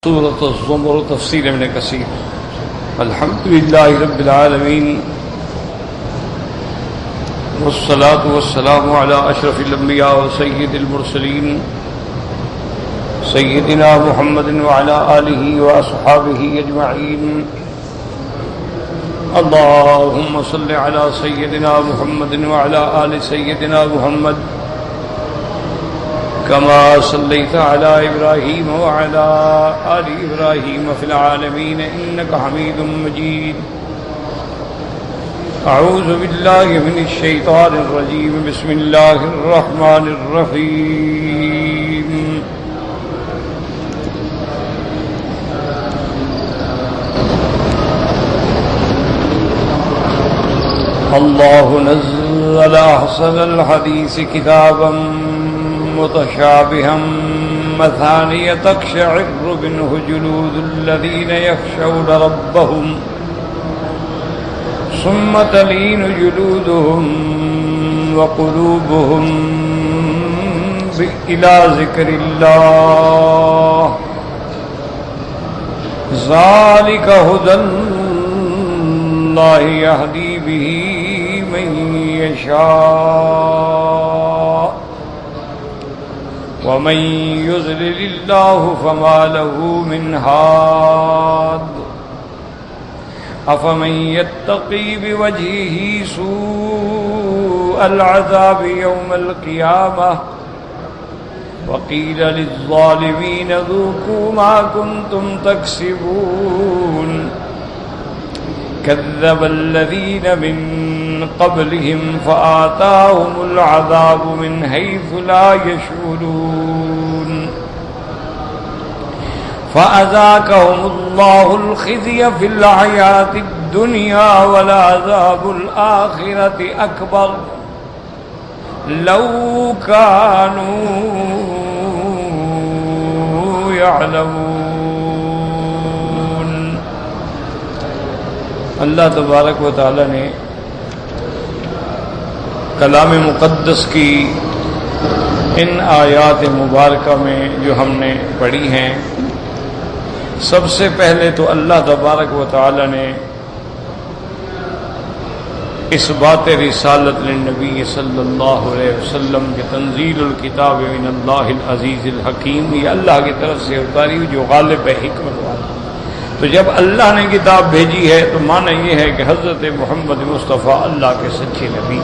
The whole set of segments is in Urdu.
سورة الزمر تفسیر ابن کثیر۔ الحمدللہ رب العالمین والصلاة والسلام علی اشرف الانبیاء وسید المرسلین سیدنا محمد وعلی آلہ واصحابہ اجمعین۔ اللہم صل علی سیدنا محمد وعلی آل سیدنا محمد كما صليت على إبراهيم وعلى آل إبراهيم في العالمين إنك حميد مجيد۔ أعوذ بالله من الشيطان الرجيم، بسم الله الرحمن الرحيم۔ الله نزل أحسن الحديث كتابا متشابها مثانية تقشعر منه جلود الذين يخشون ربهم ثم تلين جلودهم وقلوبهم إلى ذكر الله، ذلك هدى الله يهدي به من يشاء ومن يضلل الله فما له من هاد۔ أفمن يتقي بوجهه سوء العذاب يوم القيامة وقيل للظالمين ذوقوا ما كنتم تكسبون۔ كذب الذين من قبلهم فآتاهم العذاب من حيث لا يشعرون، فأذاقهم الله الخزي في الحياة الدنيا ولعذاب الآخرة أكبر لو كانوا يعلمون۔ اللہ تبارک و تعالی نے کلام مقدس کی ان آیات مبارکہ میں جو ہم نے پڑھی ہیں، سب سے پہلے تو اللہ تبارک و تعالی نے اس بات رسالت للنبی صلی اللہ علیہ وسلم کے تنزیل الکتاب من اللہ العزیز الحکیم، یہ اللہ کی طرف سے اتاری جو غالب ہے، حکمت والا۔ تو جب اللہ نے کتاب بھیجی ہے تو معنی یہ ہے کہ حضرت محمد مصطفیٰ اللہ کے سچے نبی۔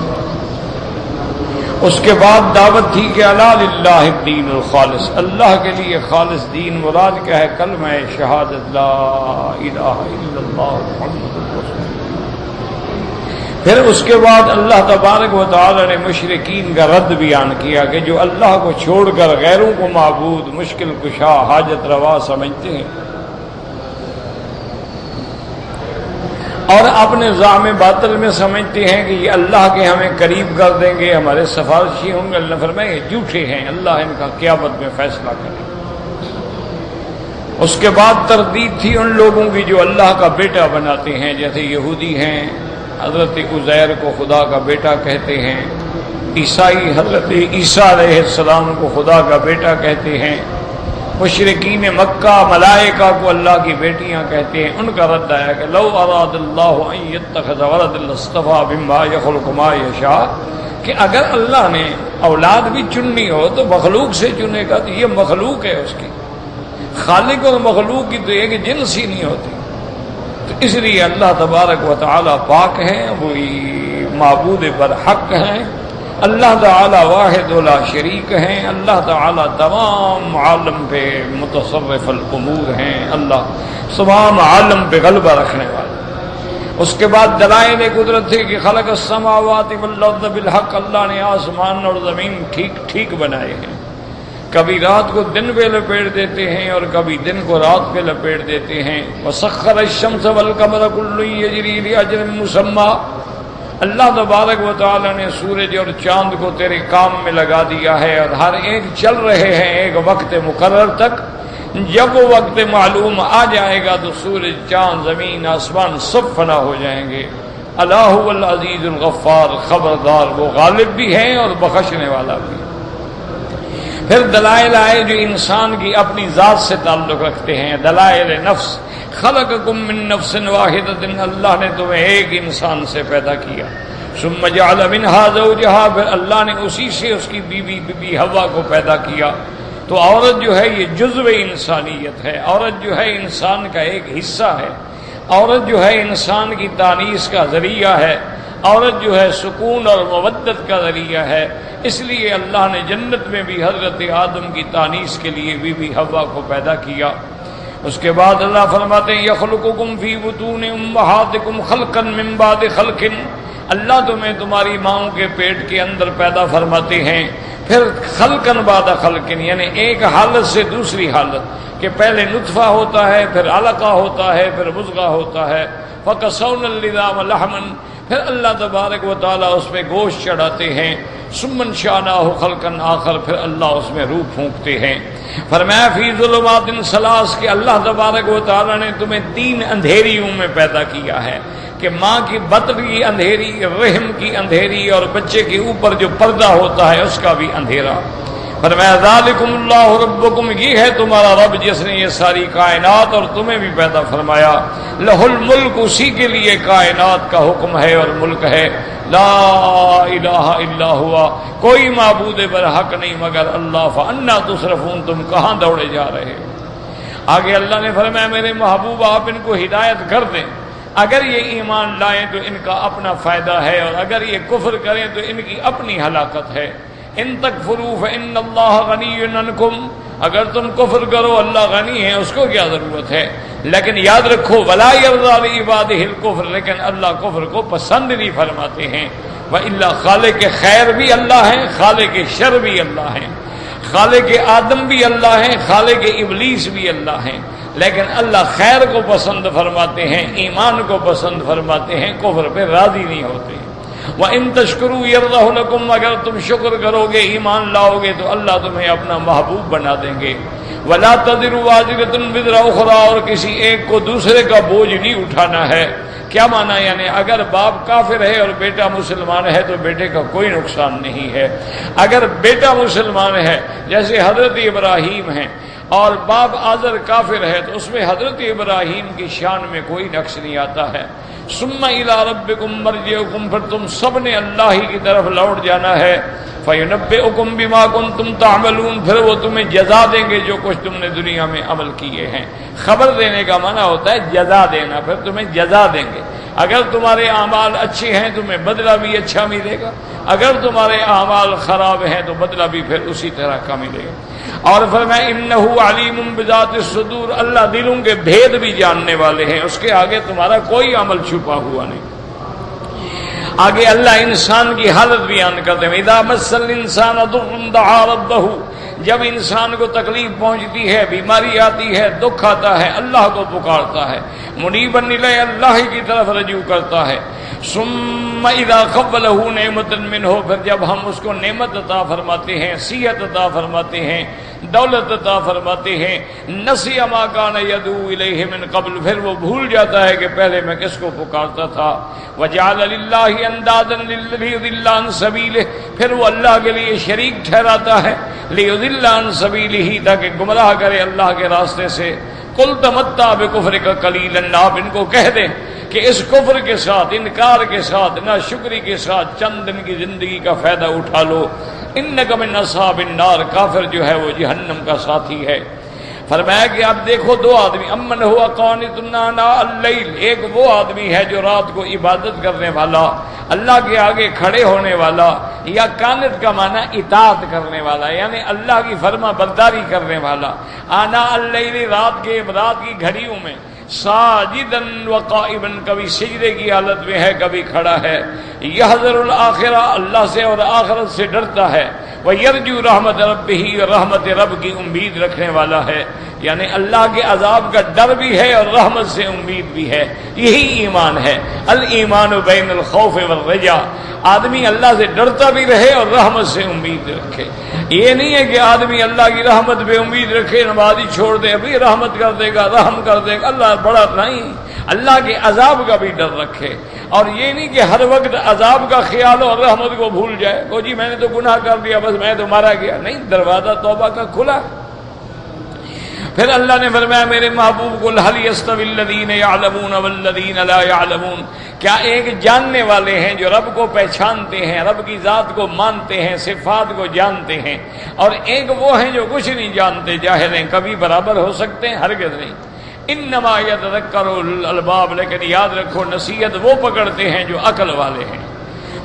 اس کے بعد دعوت تھی کہ الا للہ الدین الخالص، اللہ کے لیے خالص دین۔ مراد کیا ہے؟ کلمہ شہادت لا الہ الا اللہ محمد رسول اللہ۔ پھر اس کے بعد اللہ تبارک و تعالی نے مشرکین کا رد بیان کیا کہ جو اللہ کو چھوڑ کر غیروں کو معبود، مشکل کشا، حاجت روا سمجھتے ہیں اور اپنے زعم باطل میں سمجھتے ہیں کہ یہ اللہ کے ہمیں قریب کر دیں گے، ہمارے سفارشی ہوں گے، اللہ فرمائے یہ جھوٹے ہیں، اللہ ان کا قیامت میں فیصلہ کرے۔ اس کے بعد تردید تھی ان لوگوں کی جو اللہ کا بیٹا بناتے ہیں، جیسے یہودی ہیں حضرت عزیر کو خدا کا بیٹا کہتے ہیں، عیسائی حضرت عیسیٰ علیہ السلام کو خدا کا بیٹا کہتے ہیں، مشرکین مکہ ملائکہ کو اللہ کی بیٹیاں کہتے ہیں۔ ان کا رد آیا کہ لو اراد اللہ ان یتخذ ولد لاصطفى مما یخلق ما یشاء، کہ اگر اللہ نے اولاد بھی چننی ہو تو مخلوق سے چنے گا، تو یہ مخلوق ہے اس کی، خالق اور مخلوق کی تو ایک جنس ہی نہیں ہوتی۔ تو اس لیے اللہ تبارک و تعالی پاک ہیں، وہی معبود برحق ہیں، اللہ تعالی واحد لا شریک ہیں، اللہ تعالی تمام عالم پہ متصرف الامور ہیں، اللہ تمام عالم پہ غلبہ رکھنے والے۔ اس کے بعد دلائل قدرت تھے کہ خلق السماوات والارض بالحق، اللہ نے آسمان اور زمین ٹھیک ٹھیک بنائے ہیں، کبھی رات کو دن پہ لپیٹ دیتے ہیں اور کبھی دن کو رات پہ لپیٹ دیتے ہیں۔ وسخر الشمس والقمر كل يجري لأجل مسمى، اللہ تبارک و تعالی نے سورج اور چاند کو تیرے کام میں لگا دیا ہے اور ہر ایک چل رہے ہیں ایک وقت مقرر تک۔ جب وہ وقت معلوم آ جائے گا تو سورج، چاند، زمین، آسمان سب فنا ہو جائیں گے۔ اللہ هو العزیز الغفار، خبردار وہ غالب بھی ہیں اور بخشنے والا بھی۔ پھر دلائل آئے جو انسان کی اپنی ذات سے تعلق رکھتے ہیں، دلائل نفس، خلقکم من نفس واحدۃ، اللہ نے تمہیں ایک انسان سے پیدا کیا، ثم جعل منها زوجها، پھر اللہ نے اسی سے اس کی بیوی حوا کو پیدا کیا۔ تو عورت جو ہے یہ جزو انسانیت ہے، عورت جو ہے انسان کا ایک حصہ ہے، عورت جو ہے انسان کی تانیث کا ذریعہ ہے، عورت جو ہے سکون اور مودت کا ذریعہ ہے۔ اس لیے اللہ نے جنت میں بھی حضرت آدم کی تانیث کے لیے بی حوا کو پیدا کیا۔ اس کے بعد اللہ فرماتے ہیں یخلقکم فی بطون امہاتکم خلقا من بعد خلق، اللہ تمہیں تمہاری ماؤں کے پیٹ کے اندر پیدا فرماتے ہیں، پھر خلقن بعد خلق، یعنی ایک حالت سے دوسری حالت، کہ پہلے نطفہ ہوتا ہے، پھر علقہ ہوتا ہے، پھر مضغہ ہوتا ہے، فکسونا العظام لحما، پھر اللہ تبارک و تعالیٰ اس میں گوشت چڑھاتے ہیں، ثم انشأناہ خلقا آخر، پھر اللہ اس میں روح پھونکتے ہیں۔ فرمایا فی ظلمات ثلاث، کہ اللہ تبارک و تعالیٰ نے تمہیں 3 اندھیریوں میں پیدا کیا ہے، کہ ماں کی بطن کی اندھیری، رحم کی اندھیری، اور بچے کے اوپر جو پردہ ہوتا ہے اس کا بھی اندھیرا۔ فرمایا ذالکم اللہ ربکم، یہ ہے تمہارا رب جس نے یہ ساری کائنات اور تمہیں بھی پیدا فرمایا۔ لہ الملک، اسی کے لیے کائنات کا حکم ہے اور ملک ہے۔ لا الہ الا ہوا، کوئی معبود برحق نہیں مگر اللہ۔ فانا تصرفون، تم کہاں دوڑے جا رہے ہو؟ آگے اللہ نے فرمایا میرے محبوب آپ ان کو ہدایت کر دیں، اگر یہ ایمان لائیں تو ان کا اپنا فائدہ ہے، اور اگر یہ کفر کریں تو ان کی اپنی ہلاکت ہے۔ ان تکفروا فإن اللہ غنی عنکم، اگر تم کفر کرو اللہ غنی ہے، اس کو کیا ضرورت ہے، لیکن یاد رکھو ولا یرضی لعبادہ الکفر، لیکن اللہ کفر کو پسند نہیں فرماتے ہیں۔ وإلا خالق خیر بھی اللہ ہیں، خالق شر بھی اللہ ہیں، خالق آدم بھی اللہ ہیں، خالق ابلیس بھی اللہ ہیں، لیکن اللہ خیر کو پسند فرماتے ہیں، ایمان کو پسند فرماتے ہیں، کفر پہ راضی نہیں ہوتے۔ وَإِن تَشْكُرُوا يَرْضَهُ لَكُمْ، اگر تم شکر کرو گے، ایمان لاؤ گے تو اللہ تمہیں اپنا محبوب بنا دیں گے۔ وَلَا تَزِرُ وَازِرَةٌ وِزْرَ أُخْرَىٰ، اور کسی ایک کو دوسرے کا بوجھ نہیں اٹھانا ہے۔ کیا معنی؟ یعنی اگر باپ کافر ہے اور بیٹا مسلمان ہے تو بیٹے کا کوئی نقصان نہیں ہے۔ اگر بیٹا مسلمان ہے جیسے حضرت ابراہیم ہیں اور باپ آزر کافر ہے تو اس میں حضرت ابراہیم کی شان میں کوئی نقص نہیں آتا ہے۔ ثم الی ربکم مرجعکم، پھر تم سب نے اللہ ہی کی طرف لوٹ جانا ہے۔ فینبئکم بما کنتم تعملون، پھر وہ تمہیں جزا دیں گے جو کچھ تم نے دنیا میں عمل کیے ہیں۔ خبر دینے کا معنی ہوتا ہے جزا دینا، پھر تمہیں جزا دیں گے۔ اگر تمہارے اعمال اچھے ہیں تمہیں بدلہ بھی اچھا ملے گا، اگر تمہارے اعمال خراب ہیں تو بدلہ بھی پھر اسی طرح کا ملے گا۔ اور فرمایا انہ علیم بذات الصدور، اللہ دلوں کے بھید بھی جاننے والے ہیں، اس کے آگے تمہارا کوئی عمل چھپا ہوا نہیں۔ آگے اللہ انسان کی حالت بیان کرتے ہیں، اذا مس الانسان ضر دعا ربہ، جب انسان کو تکلیف پہنچتی ہے، بیماری آتی ہے، دکھ آتا ہے، اللہ کو پکارتا ہے، منیبا الیہ، اللہ کی طرف رجوع کرتا ہے۔ ثم اذا خولہ نعمت منہ، پھر جب ہم اس کو نعمت عطا فرماتے ہیں، صحت عطا فرماتے ہیں، دولت عطا فرماتے ہیں، نسی ما کان یدعو الیہ من قبل، پھر وہ بھول جاتا ہے کہ پہلے میں کس کو پکارتا تھا۔ وجعل للہ اندادا لیضل عن سبیلہ، پھر وہ اللہ کے لیے شریک ٹھہراتا ہے، لیضل عن سبیلہ، تاکہ گمراہ کرے اللہ کے راستے سے۔ قل تمتع بکفرک قلیلا، آپ ان کو کہہ دیں کہ اس کفر کے ساتھ، انکار کے ساتھ، ناشکری کے ساتھ چند دن کی زندگی کا فائدہ اٹھا لو۔ انک من اصحاب النار، کافر جو ہے وہ جہنم کا ساتھی ہے۔ فرمایا کہ اب دیکھو دو آدمی، امن ہوا قانت آناء اللیل، ایک وہ آدمی ہے جو رات کو عبادت کرنے والا، اللہ کے آگے کھڑے ہونے والا، یا قانت کا معنی اطاعت کرنے والا، یعنی اللہ کی فرما برداری کرنے والا۔ آناء اللیل، رات کی گھڑیوں میں، ساجدن وقائما، کبھی سجدے کی حالت میں ہے، کبھی کھڑا ہے۔ یحذر الآخرہ، اللہ سے اور آخرت سے ڈرتا ہے۔ وَيَرْجُو رحمت ربہ، رحمت رب کی امید رکھنے والا ہے، یعنی اللہ کے عذاب کا ڈر بھی ہے اور رحمت سے امید بھی ہے۔ یہی ایمان ہے، الایمان بین الخوف والرجاء، آدمی اللہ سے ڈرتا بھی رہے اور رحمت سے امید رکھے۔ یہ نہیں ہے کہ آدمی اللہ کی رحمت پہ امید رکھے، نمازی چھوڑ دے، ابھی رحمت کر دے گا، رحم کر دے گا، اللہ بڑا نہیں، اللہ کے عذاب کا بھی ڈر رکھے۔ اور یہ نہیں کہ ہر وقت عذاب کا خیال ہو اور رحمت کو بھول جائے، وہ جی میں نے تو گناہ کر دیا بس میں تو مارا گیا، نہیں، دروازہ توبہ کا کھلا۔ پھر اللہ نے فرمایا میرے محبوب کو هل يستوي الذين يعلمون والذين لا يعلمون، کیا ایک جاننے والے ہیں جو رب کو پہچانتے ہیں، رب کی ذات کو مانتے ہیں، صفات کو جانتے ہیں، اور ایک وہ ہیں جو کچھ نہیں جانتے، جاہل ہیں، کبھی برابر ہو سکتے ہیں؟ ہرگز نہیں۔ انما يتذكر الالباب، لیکن یاد رکھو نصیحت وہ پکڑتے ہیں جو عقل والے ہیں۔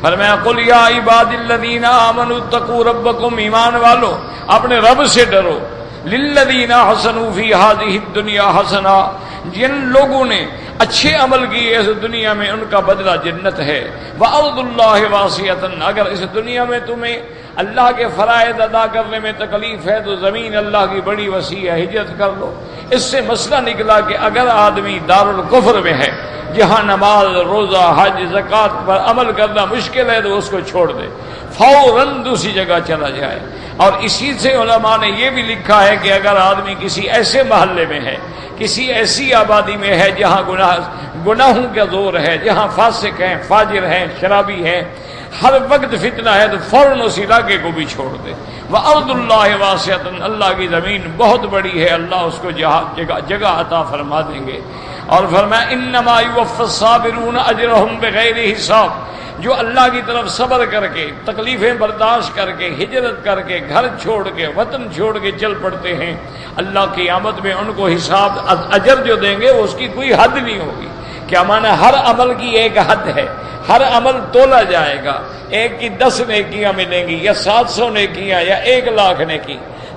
فرمایا قل یا عباد الذین آمنوا اتقوا ربکم، ایمان والو اپنے رب سے ڈرو، للذین حسنوا فی ہذہ الدنیا حسنا، جن لوگوں نے اچھے عمل کیے اس دنیا میں ان کا بدلہ جنت ہے، وارض اللہ واسعۃ، اگر اس دنیا میں تمہیں اللہ کے فرائض ادا کرنے میں تکلیف ہے تو زمین اللہ کی بڑی وسیع ہے، ہجرت کر لو۔ اس سے مسئلہ نکلا کہ اگر آدمی دارالکفر میں ہے جہاں نماز، روزہ، حج، زکوٰۃ پر عمل کرنا مشکل ہے تو اس کو چھوڑ دے، فوراً دوسری جگہ چلا جائے۔ اور اسی سے علماء نے یہ بھی لکھا ہے کہ اگر آدمی کسی ایسے محلے میں ہے، کسی ایسی آبادی میں ہے جہاں گناہوں کا زور ہے، جہاں فاسق ہیں، فاجر ہیں، شرابی ہیں، ہر وقت فتنہ ہے، تو فوراً اس علاقے کو بھی چھوڑ دے۔ وَأَرْضُ اللَّهِ وَاسِعَةٌ، اللہ کی زمین بہت بڑی ہے، اللہ اس کو جگہ عطا فرما دیں گے۔ اور فرمایا انما یوفی الصابرون اجرہم بغیر حساب، جو اللہ کی طرف صبر کر کے، تکلیفیں برداشت کر کے، ہجرت کر کے، گھر چھوڑ کے، وطن چھوڑ کے چل پڑتے ہیں، اللہ کی قیامت میں ان کو حساب اجر جو دیں گے اس کی کوئی حد نہیں ہوگی۔ کیا معنی؟ ہر عمل کی ایک حد ہے، ہر عمل تولا جائے گا، ایک کی 10 نیکیاں ملیں گی یا 700 نیکیاں یا 1,00,000 نیکی،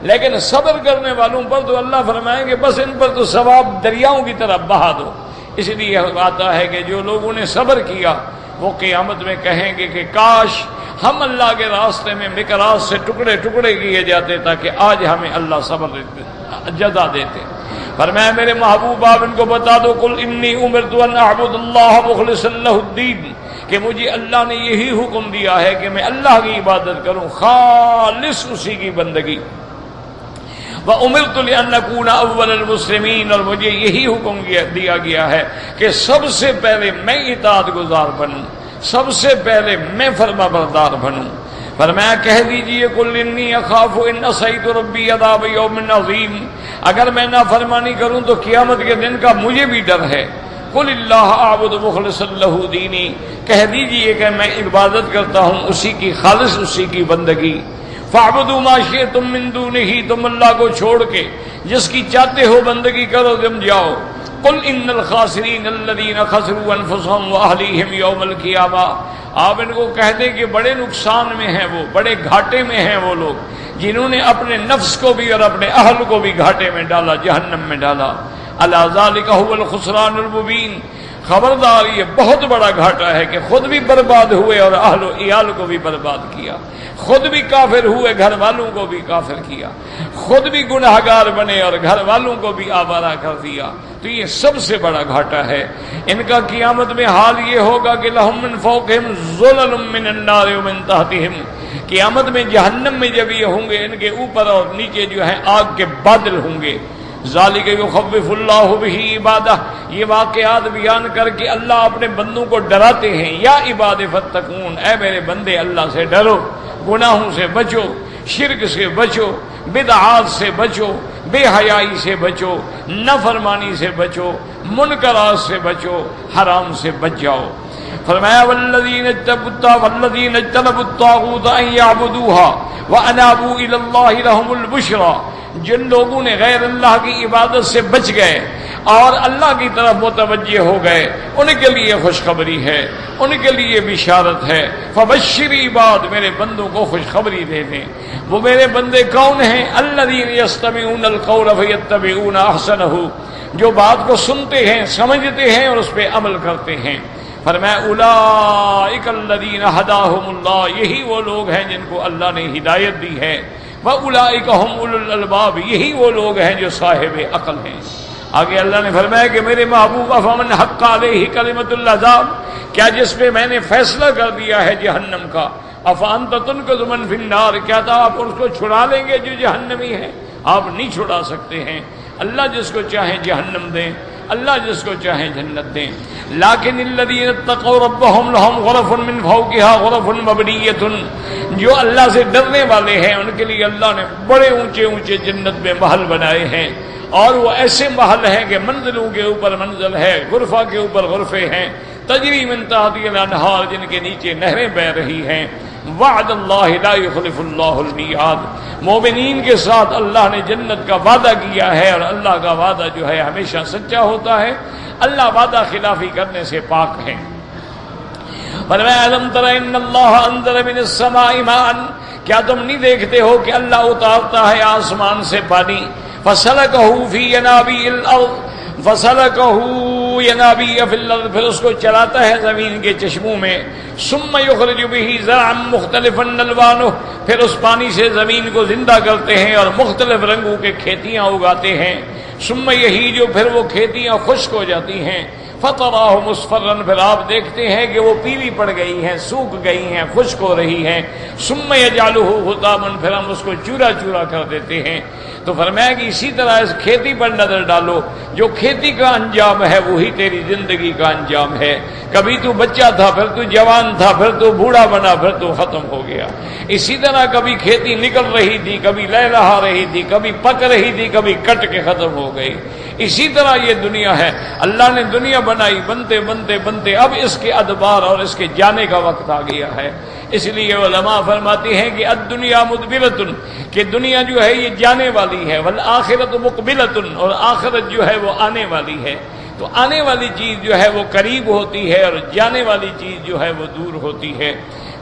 لیکن صبر کرنے والوں پر تو اللہ فرمائیں گے بس ان پر تو ثواب دریاؤں کی طرح بہا دو۔ اس لیے آتا ہے کہ جو لوگوں نے صبر کیا وہ قیامت میں کہیں گے کہ کاش ہم اللہ کے راستے میں مقراض سے ٹکڑے ٹکڑے کیے جاتے تاکہ آج ہمیں اللہ صبر جزا دیتے۔ فرمایا میرے محبوب آپ ان کو بتا دو قل انی امرت ان اعبد اللہ مخلصا لہ الدین، کہ مجھے اللہ نے یہی حکم دیا ہے کہ میں اللہ کی عبادت کروں، خالص اسی کی بندگی۔ وَأُمِرْتُ لِأَنْ أَكُونَ أَوَّلَ الْمُسْلِمِينَ، اور مجھے یہی حکم دیا گیا ہے کہ سب سے پہلے میں اطاعت گزار بنوں، سب سے پہلے میں فرما بردار بنوں۔ فرمایا کہہ دیجئے قُلْ إِنِّي أَخَافُ إِنْ عَصَيْتُ رَبِّي عَذَابَ يَوْمٍ عَظِيمٍ، اگر میں نافرمانی کروں تو قیامت کے دن کا مجھے بھی ڈر ہے۔ قُلِ اللَّهَ أَعْبُدُ مُخْلِصًا لَهُ دِينِي، کہہ دیجئے کہ میں عبادت کرتا ہوں اسی کی خالص، اسی کی بندگی۔ فَاعْبُدُوا مَا شِئْتُم مِّن دُونِهِ، تم اللہ کو چھوڑ کے جس کی چاہتے ہو بندگی کرو، تم جاؤ۔ قُلْ إِنَّ الْخَاسِرِينَ الَّذِينَ خَسِرُوا أَنفُسَهُمْ وَأَهْلِيهِمْ يَوْمَ الْقِيَامَةِ، آپ ان کو کہہ دیں کہ بڑے نقصان میں ہیں وہ، بڑے گھاٹے میں ہیں وہ لوگ جنہوں نے اپنے نفس کو بھی اور اپنے اہل کو بھی گھاٹے میں ڈالا، جہنم میں ڈالا۔ أَلَا ذَلِكَ هُوَ الْخُسْرَانُ الْمُبِينُ، خبردار یہ بہت بڑا گھاٹا ہے کہ خود بھی برباد ہوئے اور اہل و عیال کو بھی برباد کیا، خود بھی کافر ہوئے، گھر والوں کو بھی کافر کیا، خود بھی گناہگار بنے اور گھر والوں کو بھی آوارہ کر دیا، تو یہ سب سے بڑا گھاٹا ہے۔ ان کا قیامت میں حال یہ ہوگا کہ لہم من فوقہم ظلل من النار ومن تحتہم، قیامت میں جہنم میں جب یہ ہوں گے ان کے اوپر اور نیچے جو ہے آگ کے بادل ہوں گے۔ ذالک یخوف اللہ بہ عبادہ، یہ واقعات بیان کر کے اللہ اپنے بندوں کو ڈراتے ہیں۔ یا عباد فتقون، اے میرے بندے اللہ سے ڈرو، گناہوں سے بچو، شرک سے بچو، بدعات سے بچو، بے حیائی سے بچو، نافرمانی سے بچو، منکرات سے بچو، حرام سے بچ جاؤ۔ فرمایا والذین اجتنبوا الطاغوت ان یعبدوها وانابوا الی اللہ لهم البشری، جن لوگوں نے غیر اللہ کی عبادت سے بچ گئے اور اللہ کی طرف متوجہ ہو گئے ان کے لیے خوشخبری ہے، ان کے لیے بشارت ہے۔ فبشر عباد، میرے بندوں کو خوشخبری دے دیں۔ وہ میرے بندے کون ہیں؟ الذین یستمعون القول فیتبعون احسنہ، جو بات کو سنتے ہیں، سمجھتے ہیں اور اس پہ عمل کرتے ہیں۔ فرمایا اولئک الذین ھداھم اللہ، یہی وہ لوگ ہیں جن کو اللہ نے ہدایت دی ہے۔ وَأُولَئِكَ هُمْ أُولُو الْأَلْبَابِ، یہی وہ لوگ ہیں جو صاحب عقل ہیں۔ آگے اللہ نے فرمایا کہ میرے محبوب فَمَنْ حَقَّ عَلَيْهِ كَلِمَةُ الْعَذَابِ، کیا جس پہ میں نے فیصلہ کر دیا ہے جہنم کا، أَفَأَنْتَ تُنْقِذُ مَنْ فِي النَّارِ، کیا تھا آپ اس کو چھڑا لیں گے جو جہنمی ہے؟ آپ نہیں چھڑا سکتے ہیں۔ اللہ جس کو چاہیں جہنم دیں، اللہ جس کو چاہیں جنت دیں۔ لیکن الذین اتقوا ربهم لهم غرف من فوقها غرف مبنیۃ، جو اللہ سے ڈرنے والے ہیں ان کے لیے اللہ نے بڑے اونچے اونچے جنت میں محل بنائے ہیں، اور وہ ایسے محل ہیں کہ منزلوں کے اوپر منزل ہے، غرفہ کے اوپر غرفے ہیں، تجری من تحتها الانہار، جن کے نیچے نہریں بہہ رہی ہیں۔ وعد اللہ لا یخلف اللہ المیعاد، مومنین کے ساتھ اللہ نے جنت کا وعدہ کیا ہے، اور اللہ کا وعدہ جو ہے ہمیشہ سچا ہوتا ہے، اللہ وعدہ خلافی کرنے سے پاک ہے۔ فرمایا الم تر ان اللہ انزل من السماء ماء، کیا تم نہیں دیکھتے ہو کہ اللہ اتارتا ہے آسمان سے پانی، فسلکہ فی ینابیع الارض، فسلکہ ینابیع فی الارض، پھر اس کو چلاتا ہے زمین کے چشموں میں، ثم یخرج به زرعا مختلفا الوانہ، پھر اس پانی سے زمین کو زندہ کرتے ہیں اور مختلف رنگوں کے کھیتیاں اگاتے ہیں، ثم یہیج، پھر وہ کھیتیاں خشک ہو جاتی ہیں، فتراہ مصفرا، پھر آپ دیکھتے ہیں کہ وہ پیلی پڑ گئی ہیں، سوکھ گئی ہیں، خشک ہو رہی ہیں، ثم یجعلہ حطاما، پھر ہم اس کو چورا چورا کر دیتے ہیں۔ تو فرمایا کہ اسی طرح اس کھیتی پر نظر ڈالو، جو کھیتی کا انجام ہے وہی تیری زندگی کا انجام ہے، کبھی تو بچہ تھا، پھر تو جوان تھا، پھر تو بوڑھا بنا، پھر تو ختم ہو گیا۔ اسی طرح کبھی کھیتی نکل رہی تھی، کبھی لہلہا رہی تھی، کبھی پک رہی تھی، کبھی کٹ کے ختم ہو گئی۔ اسی طرح یہ دنیا ہے، اللہ نے دنیا بنائی، بنتے بنتے بنتے اب اس کے ادبار اور اس کے جانے کا وقت آ گیا ہے۔ اس لیے علماء فرماتے ہیں کہ الدنیا مدبرۃ، کہ دنیا جو ہے یہ جانے والی ہے، والآخرۃ مقبلۃ، اور آخرت جو ہے وہ آنے والی ہے۔ تو آنے والی چیز جو ہے وہ قریب ہوتی ہے، اور جانے والی چیز جو ہے وہ دور ہوتی ہے۔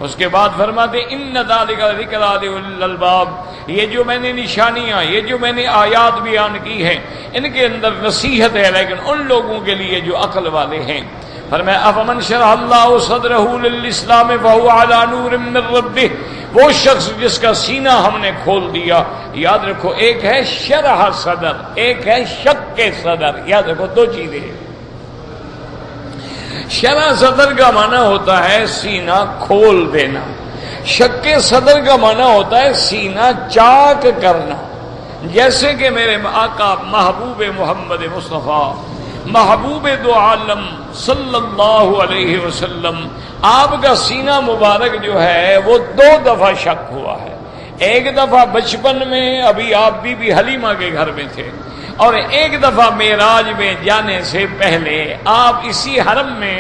اس کے بعد فرماتے ان ذالک ذکریٰ لاولی الالباب، یہ جو میں نے نشانیاں، یہ جو میں نے آیات بیان کی ہیں، ان کے اندر نصیحت ہے، لیکن ان لوگوں کے لیے جو عقل والے ہیں۔ فرمایا افمن شرح اللہ صدرہ للاسلام فہو علی نور من ربہ، وہ شخص جس کا سینہ ہم نے کھول دیا۔ یاد رکھو، ایک ہے شرح صدر، ایک ہے شق صدر، یاد رکھو دو چیزیں ہیں۔ شرح صدر کا معنی ہوتا ہے سینہ کھول دینا، شق صدر کا معنی ہوتا ہے سینہ چاک کرنا۔ جیسے کہ میرے آقا محبوب محمد مصطفیٰ، محبوب دو عالم صلی اللہ علیہ وسلم، آپ کا سینہ مبارک جو ہے وہ 2 دفعہ شق ہوا ہے۔ ایک دفعہ بچپن میں ابھی آپ بی بی حلیمہ کے گھر میں تھے، اور ایک دفعہ معراج میں جانے سے پہلے آپ اسی حرم میں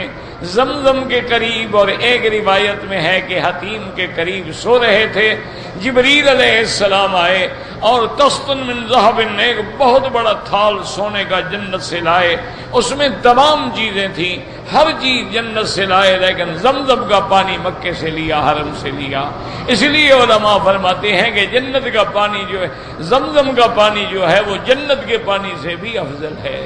زمزم کے قریب، اور ایک روایت میں ہے کہ حتیم کے قریب سو رہے تھے۔ جبریل علیہ السلام آئے اور قسطن من ذہب، ایک بہت بڑا تھال سونے کا جنت سے لائے، اس میں تمام چیزیں تھیں، ہر چیز جنت سے لائے، لیکن زمزم کا پانی مکے سے لیا، حرم سے لیا۔ اس لیے علماء فرماتے ہیں کہ جنت کا پانی جو ہے، زمزم کا پانی جو ہے وہ جنت کے پانی سے بھی افضل ہے۔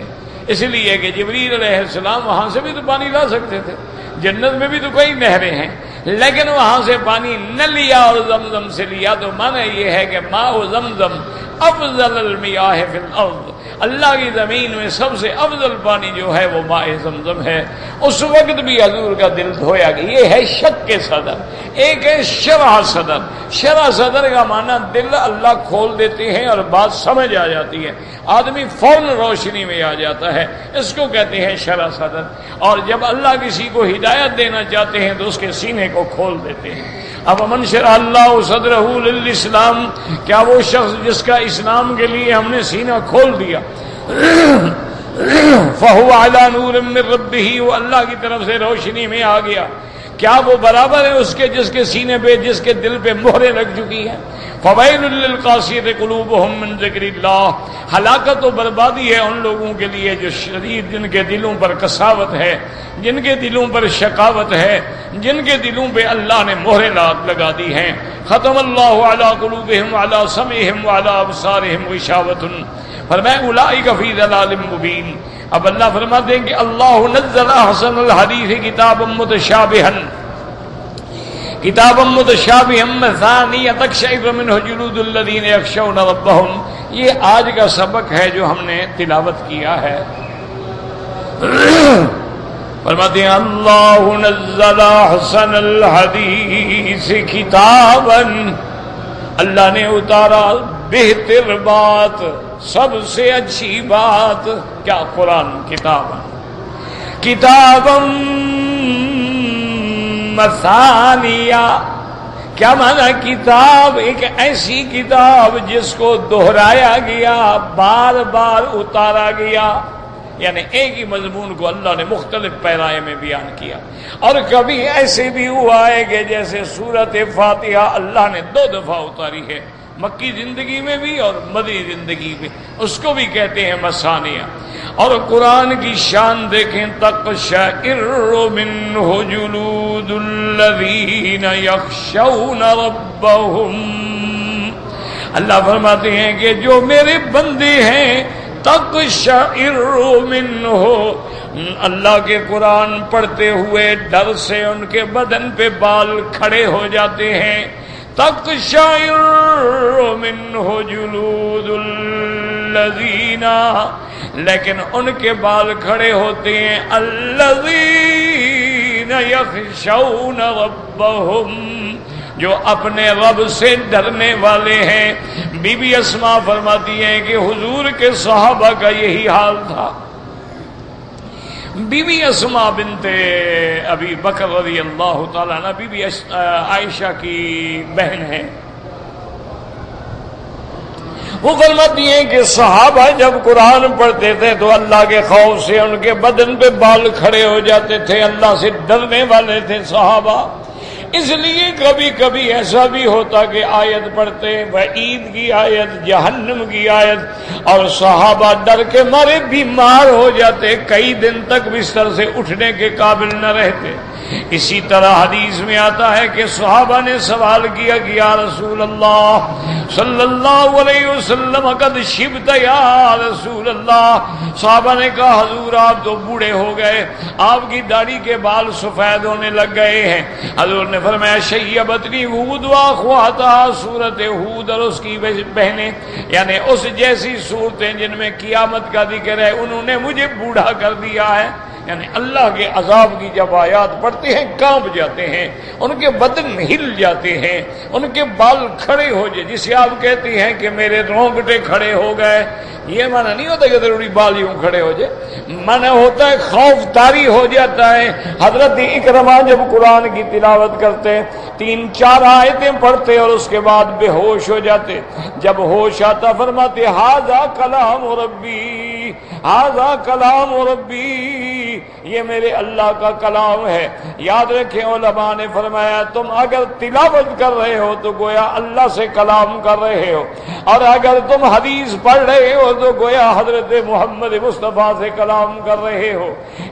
اس لیے کہ جبریل علیہ السلام وہاں سے بھی تو پانی لا سکتے تھے، جنت میں بھی تو کئی نہریں ہیں، لیکن وہاں سے پانی نہ لیا اور زمزم سے لیا، تو معنی یہ ہے کہ ماء زمزم افضل المیاہ فی الارض، اللہ کی زمین میں سب سے افضل پانی جو ہے وہ ماء زمزم ہے۔ اس وقت بھی حضور کا دل دھویا گیا۔ یہ ہے شق صدر، ایک ہے شرح صدر۔ شرح صدر کا معنی دل اللہ کھول دیتے ہیں اور بات سمجھ آ جاتی ہے، آدمی فوراً روشنی میں آ جاتا ہے، اس کو کہتے ہیں شرح صدر۔ اور جب اللہ کسی کو ہدایت دینا چاہتے ہیں تو اس کے سینے کو کھول دیتے ہیں۔ اب من شرح اللہ صدرہ للاسلام، کیا وہ شخص جس کا اسلام کے لیے ہم نے سینہ کھول دیا، فہو علی نور من ربہ، وہ اللہ کی طرف سے روشنی میں آ گیا، کیا وہ برابر ہے اس کے جس کے سینے پہ، جس کے دل پہ مہریں لگ چکی ہیں؟ فویل للقاسیۃ قلوبہم من ذکر اللہ، ہلاکت و بربادی ہے ان لوگوں کے لیے جو شدید، جن کے دلوں پر کساوت ہے، جن کے دلوں پر شقاوت ہے، جن کے دلوں پہ اللہ نے مہریں لگا دی ہیں۔ ختم اللہ علی قلوبہم وعلی سمعہم وعلی ابصارہم غشاوۃ، فرمایا اولئک فی ضلال مبین۔ اب اللہ فرماتے ہیں کہ اللہ نزل احسن الحدیث کتابا متشابہا، کتابا متشابہا مثانی تقشعر منہ جلود الذین یخشون ربہم۔ یہ آج کا سبق ہے جو ہم نے تلاوت کیا ہے۔ فرماتے ہیں اللہ نزل احسن الحدیث کتابا، اللہ نے اتارا بہتر بات، سب سے اچھی بات، کیا؟ قرآن، کتابا مثانیہ. کیا مانا کتاب؟ ایک ایسی کتاب جس کو دہرایا گیا، بار بار اتارا گیا، یعنی ایک ہی مضمون کو اللہ نے مختلف پیرائے میں بیان کیا. اور کبھی ایسے بھی ہوا ہے کہ جیسے سورت فاتحہ اللہ نے 2 دفعہ اتاری ہے، مکی زندگی میں بھی اور مدنی زندگی میں، اس کو بھی کہتے ہیں مثانیہ. اور قرآن کی شان دیکھیں، تقشعر منہ جلود الذین یخشون ربہم. اللہ فرماتے ہیں کہ جو میرے بندے ہیں، تقشعر منہ، اللہ کے قرآن پڑھتے ہوئے ڈر سے ان کے بدن پہ بال کھڑے ہو جاتے ہیں. تقشعر منہ جلود الذین، لیکن ان کے بال کھڑے ہوتے ہیں الذین یخشون ربہم، جو اپنے رب سے ڈرنے والے ہیں. بی بی اسماء فرماتی ہیں کہ حضور کے صحابہ کا یہی حال تھا. بی بی اسماء بنت ابی بکر رضی اللہ تعالیٰ عنہ بی بی عائشہ کی بہن ہے. وہ فرماتی ہیں کہ صحابہ جب قرآن پڑھتے تھے تو اللہ کے خوف سے ان کے بدن پہ بال کھڑے ہو جاتے تھے، اللہ سے ڈرنے والے تھے صحابہ. اس لیے کبھی کبھی ایسا بھی ہوتا کہ آیت پڑھتے، وعید کی آیت، جہنم کی آیت، اور صحابہ ڈر کے مارے بیمار ہو جاتے، کئی دن تک بستر سے اٹھنے کے قابل نہ رہتے. اسی طرح حدیث میں آتا ہے کہ صحابہ نے سوال کیا کہ یا رسول اللہ صلی اللہ علیہ وسلم قد شبت یا رسول اللہ. صحابہ نے کہا حضور آپ تو بوڑھے ہو گئے، آپ کی داڑھی کے بال سفید ہونے لگ گئے ہیں. حضور نے فرمایا شیبتنی ہود واخواتها، سورت ہود اور اس کی بہنیں، یعنی اس جیسی صورتیں جن میں قیامت کا ذکر ہے، انہوں نے مجھے بوڑھا کر دیا ہے. یعنی اللہ کے عذاب کی جب آیات پڑھتے ہیں کانپ جاتے ہیں، ان کے بدن ہل جاتے ہیں، ان کے بال کھڑے ہو جائے. جسے آپ کہتے ہیں کہ میرے رونگٹے کھڑے ہو گئے، یہ معنی نہیں ہوتا کہ ضروری بال یوں کھڑے ہو جائے، معنی ہوتا ہے خوف طاری ہو جاتا ہے. حضرت اکرمہ جب قرآن کی تلاوت کرتے 3-4 آیتیں پڑھتے اور اس کے بعد بے ہوش ہو جاتے. جب ہوش آتا فرماتے ھذا کلام ربی، ھذا کلام ربی، یہ میرے اللہ کا کلام ہے. یاد رکھیں علماء نے فرمایا تم اگر تلاوت کر رہے ہو تو گویا اللہ سے کلام کر رہے ہو، اور اگر تم حدیث پڑھ رہے ہو تو گویا حضرت محمد مصطفیٰ سے کلام کر رہے ہو.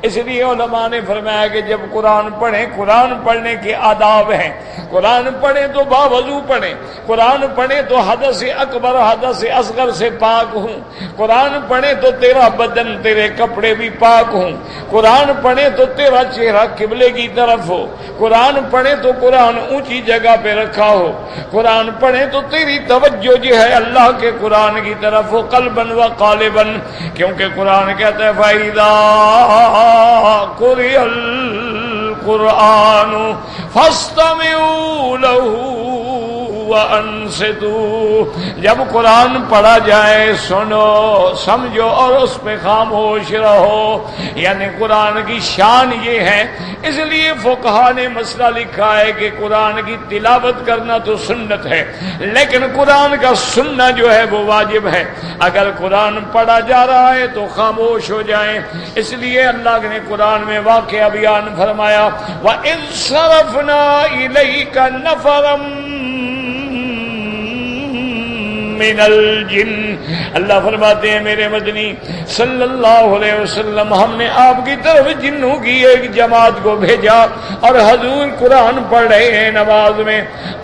اس لیے علماء نے فرمایا کہ جب قرآن پڑھیں، قرآن پڑھنے کے آداب ہیں. قرآن پڑھیں تو باوضو پڑھیں، قرآن پڑھیں تو حدث اکبر حدث اصغر سے پاک ہوں، قرآن پڑھیں تو تیرا بدن تیرے کپڑے بھی پاک ہوں، قرآن پڑھیں تو تیرا چہرہ قبلے کی طرف ہو، قرآن پڑھیں تو قرآن اونچی جگہ پہ رکھا ہو، قرآن پڑھیں تو تیری توجہ جو ہے اللہ کے قرآن کی طرف ہو، قلباً و قالباً. کیونکہ قرآن کہتا ہے فَإِذَا قُرِئَ الْقُرْآنُ فَاسْتَمِعُوا لَهُ وَأَنصِتُوا. جب قرآن پڑھا جائے سنو، سمجھو اور اس پہ خاموش رہو. یعنی قرآن کی شان یہ ہے. اس لیے فقہا نے مسئلہ لکھا ہے کہ قرآن کی تلاوت کرنا تو سنت ہے، لیکن قرآن کا سننا جو ہے وہ واجب ہے. اگر قرآن پڑھا جا رہا ہے تو خاموش ہو جائیں. اس لیے اللہ نے قرآن میں واقعہ بیان فرمایا وَإِذْ صَرَفْنَا إِلَيْكَ نَفَرًا من الجن. اللہ فرماتے ہیں میرے مدنی صلی اللہ علیہ وسلم ہم نے آپ کی طرف جنوں کی ایک جماعت کو بھیجا اور حضور قرآن پڑھ رہے ہیں نماز میں.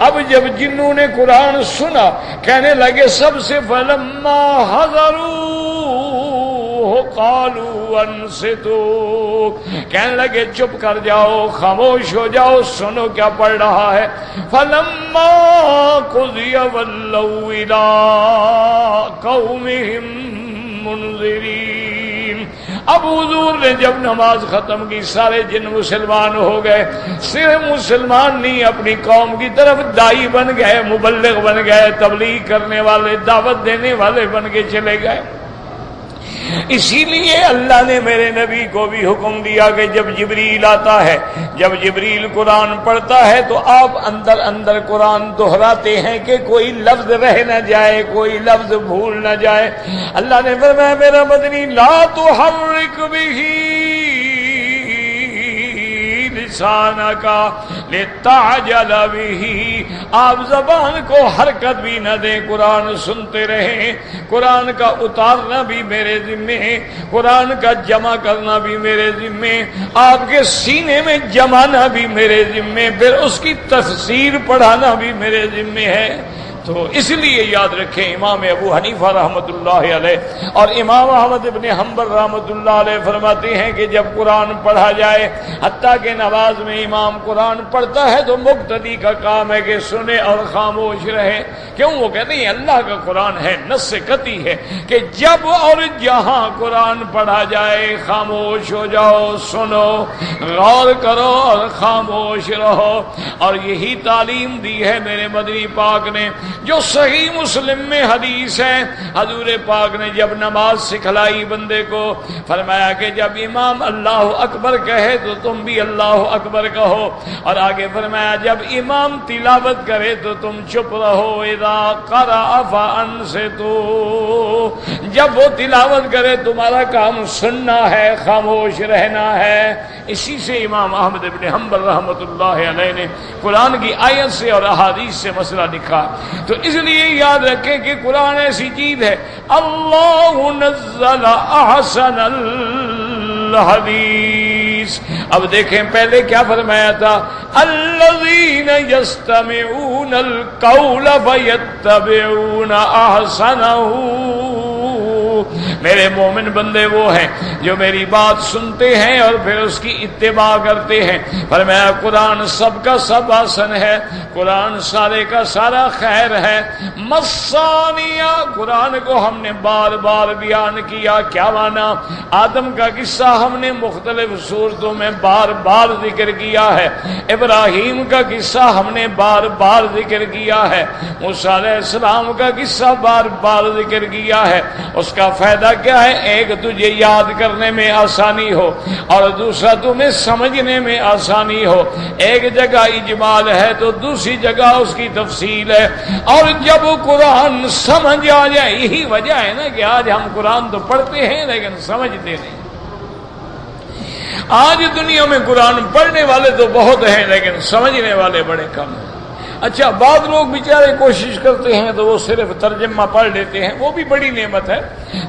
اب جب جنوں نے قرآن سنا کہنے لگے سب سے فلما حضروا قالوا انصتوا، کہنے لگے چپ کر جاؤ، خاموش ہو جاؤ، سنو کیا پڑھ رہا ہے. فلما قضي ولوا الى قومهم منذرين. اب حضور نے جب نماز ختم کی سارے جن مسلمان ہو گئے، صرف مسلمان نہیں اپنی قوم کی طرف دائی بن گئے، مبلغ بن گئے، تبلیغ کرنے والے، دعوت دینے والے بن کے چلے گئے. اسی لیے اللہ نے میرے نبی کو بھی حکم دیا کہ جب جبریل آتا ہے، جب جبریل قرآن پڑھتا ہے تو آپ اندر اندر قرآن دہراتے ہیں کہ کوئی لفظ رہ نہ جائے، کوئی لفظ بھول نہ جائے۔ اللہ نے فرمایا میرا مدنی لا تحرک بہ لسانک لتعجل بہ، آپ زبان کو حرکت بھی نہ دیں، قرآن سنتے رہیں۔ قرآن کا اتارنا بھی میرے ذمے ہے، قرآن کا جمع کرنا بھی میرے ذمے، آپ کے سینے میں جمانا بھی میرے ذمے، پھر اس کی تفسیر پڑھانا بھی میرے ذمے ہے۔ تو اس لیے یاد رکھیں امام ابو حنیفہ رحمۃ اللہ علیہ اور امام احمد ابن حنبل رحمۃ اللہ علیہ فرماتے ہیں کہ جب قرآن پڑھا جائے، حتیٰ کہ نماز میں امام قرآن پڑھتا ہے تو مقتدی کا کام ہے کہ سنے اور خاموش رہے۔ کیوں؟ وہ کہتے ہیں اللہ کا قرآن ہے، نص قطعی ہے کہ جب اور جہاں قرآن پڑھا جائے خاموش ہو جاؤ، سنو، غور کرو اور خاموش رہو۔ اور یہی تعلیم دی ہے میرے مدنی پاک نے، جو صحیح مسلم میں حدیث ہے، حضور پاک نے جب نماز سکھلائی بندے کو، فرمایا کہ جب امام اللہ اکبر کہے تو تم بھی اللہ اکبر کہو، اور آگے فرمایا جب امام تلاوت کرے تو تم چپ رہو، اذا قرأ فانصتوا، جب وہ تلاوت کرے تمہارا کام سننا ہے، خاموش رہنا ہے۔ اسی سے امام احمد بن حنبل رحمۃ اللہ علیہ نے قرآن کی آیت سے اور احادیث سے مسئلہ لکھا۔ تو اس لیے یاد رکھیں کہ قرآن ایسی چیز ہے، اللہ نزل احسن الحدیث۔ اب دیکھیں پہلے کیا فرمایا تھا، الذین یستمعون القول فیتبعون احسنہ، میرے مومن بندے وہ ہیں جو میری بات سنتے ہیں اور پھر اس کی اتباع کرتے ہیں۔ فرمایا قرآن سب کا سب حسن ہے، قرآن سارے کا سارا خیر ہے۔ مثانیہ، قرآن کو ہم نے بار بار بیان کیا، کیا مانا؟ آدم کا قصہ ہم نے مختلف صورتوں میں بار بار ذکر کیا ہے، ابراہیم کا قصہ ہم نے بار بار ذکر کیا ہے، موسیٰ علیہ السلام کا قصہ بار بار ذکر کیا ہے۔ اس کا فائدہ کیا ہے؟ ایک تجھے یاد کرنے میں آسانی ہو اور دوسرا تمہیں سمجھنے میں آسانی ہو۔ ایک جگہ اجمال ہے تو دوسری جگہ اس کی تفصیل ہے، اور جب قرآن سمجھ آ جائے، یہی وجہ ہے نا کہ آج ہم قرآن تو پڑھتے ہیں لیکن سمجھتے نہیں۔ آج دنیا میں قرآن پڑھنے والے تو بہت ہیں لیکن سمجھنے والے بڑے کم ہیں۔ اچھا، بعض لوگ بیچارے کوشش کرتے ہیں تو وہ صرف ترجمہ پڑھ لیتے ہیں، وہ بھی بڑی نعمت ہے،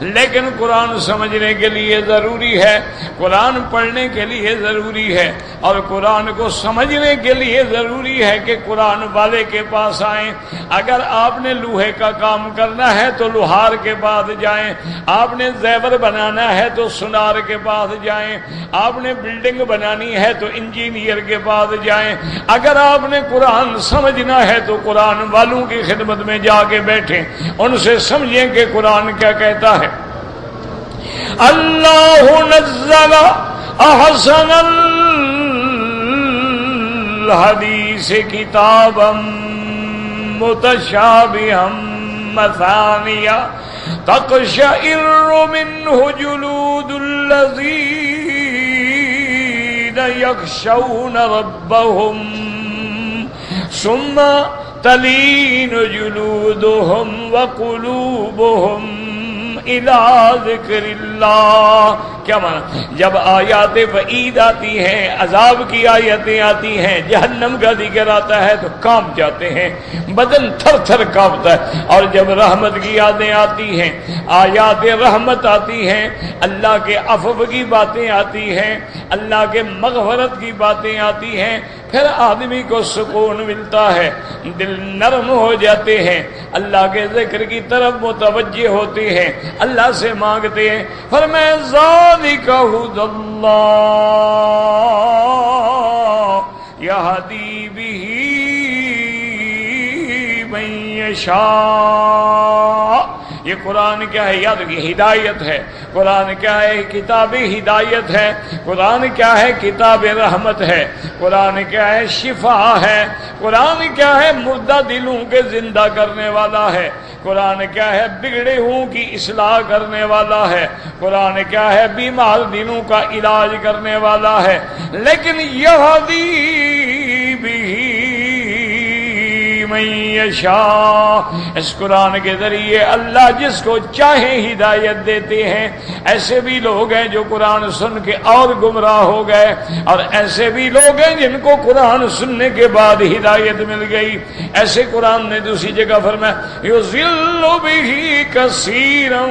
لیکن قرآن سمجھنے کے لیے ضروری ہے، قرآن پڑھنے کے لیے ضروری ہے، اور قرآن کو سمجھنے کے لیے ضروری ہے کہ قرآن والے کے پاس آئیں۔ اگر آپ نے لوہے کا کام کرنا ہے تو لوہار کے پاس جائیں، آپ نے زیور بنانا ہے تو سنار کے پاس جائیں، آپ نے بلڈنگ بنانی ہے تو انجینئر کے پاس جائیں۔ اگر آپ نے قرآن سمجھنا ہے تو قرآن والوں کی خدمت میں جا کے بیٹھیں، ان سے سمجھیں کہ قرآن کیا کہتا ہے۔ اللہ نزل احسن الحدیث کتابا متشابہا مثانیہ تقشعر منہ جلود الذین یخشون ربہم ثم تلین جلودہم وقلوبہم الی ذکر اللہ۔ کیا مانا؟ جب آیات وعید آتی ہیں، عذاب کی آیتیں آتی ہیں، جہنم کا ذکر آتا ہے تو کانپ جاتے ہیں، بدن تھر تھر کانپتا ہے، اور جب رحمت کی یادیں آتی ہیں، آیات رحمت آتی ہیں، اللہ کے عفو کی باتیں آتی ہیں، اللہ کے مغفرت کی باتیں آتی ہیں، پھر آدمی کو سکون ملتا ہے، دل نرم ہو جاتے ہیں، اللہ کے ذکر کی طرف متوجہ ہوتے ہیں، اللہ سے مانگتے ہیں۔ فرمایا ذالک ھدی اللہ یہدی بہ من یشاء۔ یہ قرآن کیا ہے؟ یاد رکھیے، ہدایت ہے۔ قرآن کیا ہے؟ کتاب ہدایت ہے۔ قرآن کیا ہے؟ کتاب رحمت ہے۔ قرآن کیا ہے؟ شفا ہے۔ قرآن کیا ہے؟ مردہ دلوں کے زندہ کرنے والا ہے۔ قرآن کیا ہے؟ بگڑے ہوں کی اصلاح کرنے والا ہے، قرآن کیا ہے؟ بیمار دلوں کا علاج کرنے والا ہے۔ لیکن یہدی بہ من یشاء، اس قرآن کے ذریعے اللہ جس کو چاہے ہدایت دیتے ہیں۔ ایسے بھی لوگ ہیں جو قرآن سن کے اور گمراہ ہو گئے، اور ایسے بھی لوگ ہیں جن کو قرآن سننے کے بعد ہدایت مل گئی۔ ایسے قرآن نے دوسری جگہ فرمایا یضل بہ کثیرا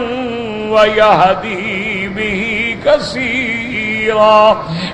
ویہدی بہ کثیرا،